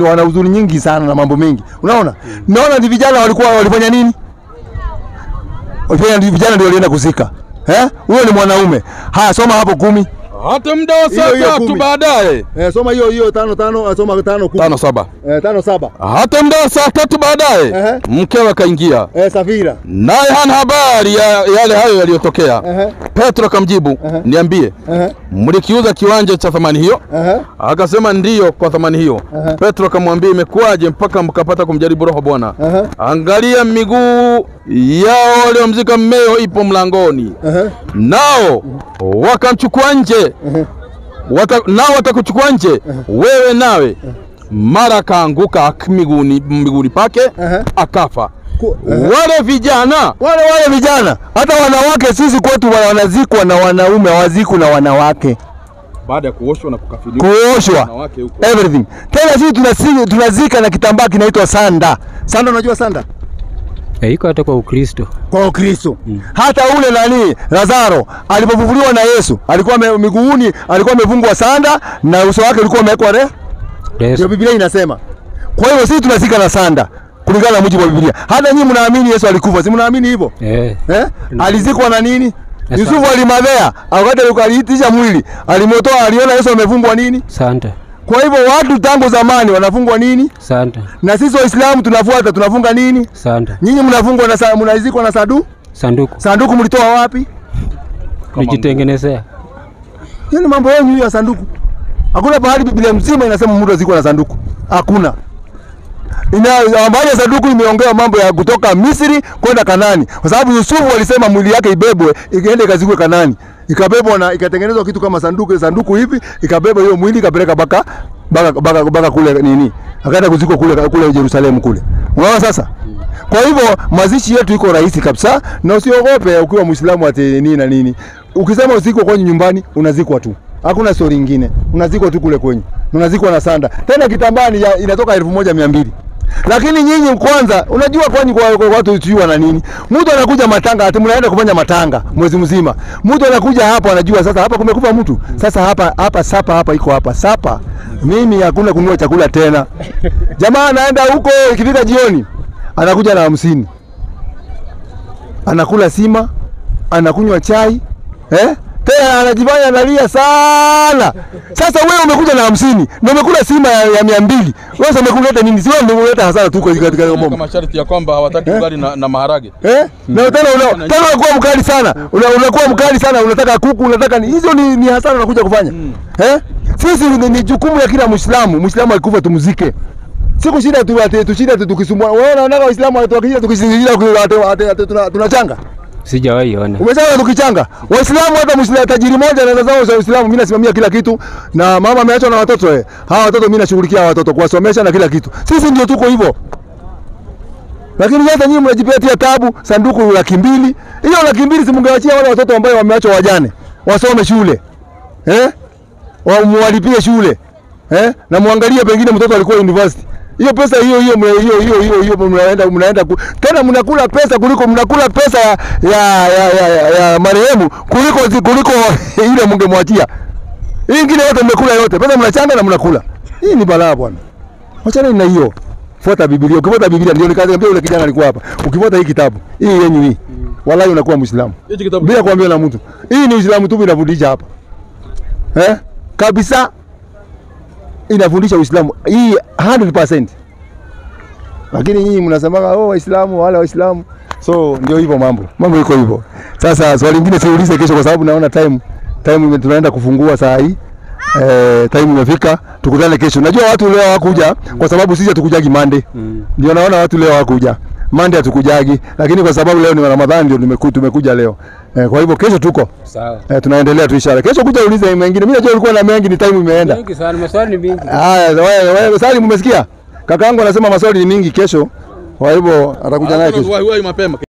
wana huzuni nyingi sana na mambo mengi. Unaona? Naona ni vijana walifanya nini? Vijana ndio walienda kuzika. Huyo ni mwanaume. Haya, soma hapo 10. Hata muda wa saa 3 baadaye. Soma hiyo 5, soma 5 10. 5:7. 5:7. Hata muda wa saa 3 baadaye mkewe akaingia. Safira. Naye hana habari ya yale hayo yaliyotokea. Petro akamjibu, niambie, mlikiuza kiwanja cha thamani hiyo? Akasema ndiyo, kwa thamani hiyo. Petro akamwambia, imekuwaje mpaka mkapata kumjaribu Roho Bwana? Angalia miguu yao waliomzika mmeo ipo mlangoni. Nao wakamchukua nje. Nao watakuchukua nje, wewe nawe. Mara kaanguka miguuni pake, akafa. Wale vijana, hata wanawake sisi kwetu wanazikwa na wanaume, hawazikwi na wanawake. Baada ya kuoshwa na kukafiniwa everything. Tena sisi tunazika na kitambaa kinaitwa sanda. Sanda, unajua sanda? Iko hata kwa Ukristo. Kwa Ukristo. Hata ule Lazaro alipofufuliwa na Yesu, alikuwa miguuni alikuwa amefungwa sanda na uso wake ulikuwa umewekwa ndio Biblia inasema. Kwa hiyo sisi tunazika na sanda. kulingana na mujibu wa Biblia. Hata nyinyi mnaamini Yesu alikufa, si mnaamini hivyo? Alizikwa na nini? Yusufu alimadhea, wakati aliitisha mwili, alimotoa, aliona Yesu amefungwa nini? Santa. Kwa hivyo watu tangu zamani wanafungwa nini? Santa. Na sisi Waislamu tunafuata, tunafunga nini? Santa. Nyinyi mnafungwa na mnazikwa na sanduku. Sanduku mlitoa wapi? Mlijitengenezea. Hiyo ni mambo yenu ya sanduku. Hakuna pahali Biblia mzima inasema mtu azikwa na sanduku. Hakuna. Ambayo sanduku imeongea mambo ya kutoka Misri kwenda Kanaani. Kwa sababu Yusufu alisema mwili yake ibebwe, iende ikazikwe Kanaani. Ikabebwa na ikatengenezwa kitu kama sanduku hivi, ikabeba hiyo mwili ikapeleka baka kule nini? Akaenda kuzikwa kule Yerusalemu kule. Unaona sasa? Kwa hivyo mazishi yetu iko rahisi kabisa, na usiogope ukiwa Muislamu ati nini na nini. Ukisema uzikwe kwenye nyumbani, unazikwa tu. Hakuna story nyingine. Unazikwa tu kule kwenye. Unazikwa na sanda. Tena kitambani inatoka 1200. Lakini nyinyi kwanza, unajua kwani kwa watu tujua na nini? Mtu anakuja matanga, ati mnaenda kufanya matanga mwezi mzima. Mtu anakuja hapa anajua sasa hapa kumekufa mtu. Sasa hapa sapa iko hapa. Sapa. Mimi hakuna kununua chakula tena. Jamaa anaenda huko ikifika jioni, anakuja na 50. Anakula sima, anakunywa chai, tena anajifanya analia sana. Sasa wewe umekuja na 50, na umekula sima ya 200. Wewe umekuleta nini? Sio ndio unaleta hasara tu katika mambo. Kama masharti ya kwamba hawataki ugali na maharage. Na tena unakuwa mkali sana. Unakuwa mkali sana, unataka kuku, unataka ni hizo ni hasara unakuja kufanya. Sisi ni jukumu ya kila Muislamu. Muislamu akikufa tumzike. Siku shida tu tukisumbua. Wewe unaona Waislamu wanatuakisha tukisingilia tunachanga. Sijawahi ona. Umesema tukichanga. Waislamu hata Muislamu tajiri mmoja na zao za Uislamu mimi nasimamia kila kitu, na mama ameachwa na watoto hawa watoto mimi nashughulikia watoto kuwasomesha na kila kitu. Sisi ndio tuko hivyo. Lakini hata nyinyi mnajipatia tabu, sanduku 200,000. Hiyo 200,000 simngeachia wale watoto ambao wameachwa wajane. Wasome shule. Wamwalipie shule. Na muangalie pengine mtoto alikuwa university. Hiyo pesa hiyo mnaenda tena mnakula pesa kuliko mnakula pesa ya marehemu kuliko ile mngemwachia. Hii nyingine yote mmekula yote. Pesa mnachanga na mnakula. Hii ni balaa bwana. Wachana na hiyo. Fuata Biblia. Ukifuata Biblia ndio nikaambia yule kijana alikuwa hapa. Ukifuata hii kitabu, hii yenyu hii. Wallahi unakuwa Muislamu. Bila kuambia na mtu. Hii ni Uislamu tu inafundisha hapa. Kabisa. Inafundisha Uislamu hii 100%. Lakini nyinyi mnasemaga Waislamu wale Waislamu. So ndio hivyo mambo iko hivyo. Sasa swali lingine siulize kesho kwa sababu naona time tunaenda kufungua saa hii. Time imefika, tukutane kesho. Najua watu leo hawakuja kwa sababu sisi hatukujagi Monday. Ndio naona watu leo hawakuja. Monday hatukujagi, lakini kwa sababu leo ni Ramadhani ndio tumekuja leo. Kwa hivyo kesho tuko. Sawa. Tunaendelea tu inshallah. Kesho kuja ulize mengine. Mimi najua ulikuwa na mengi, ni time imeenda. Mengi sana, maswali ni mingi. Wewe swali mmesikia? Kaka yangu anasema maswali ni mingi kesho. Kwa hivyo atakuja naye kesho. Wewe mapema.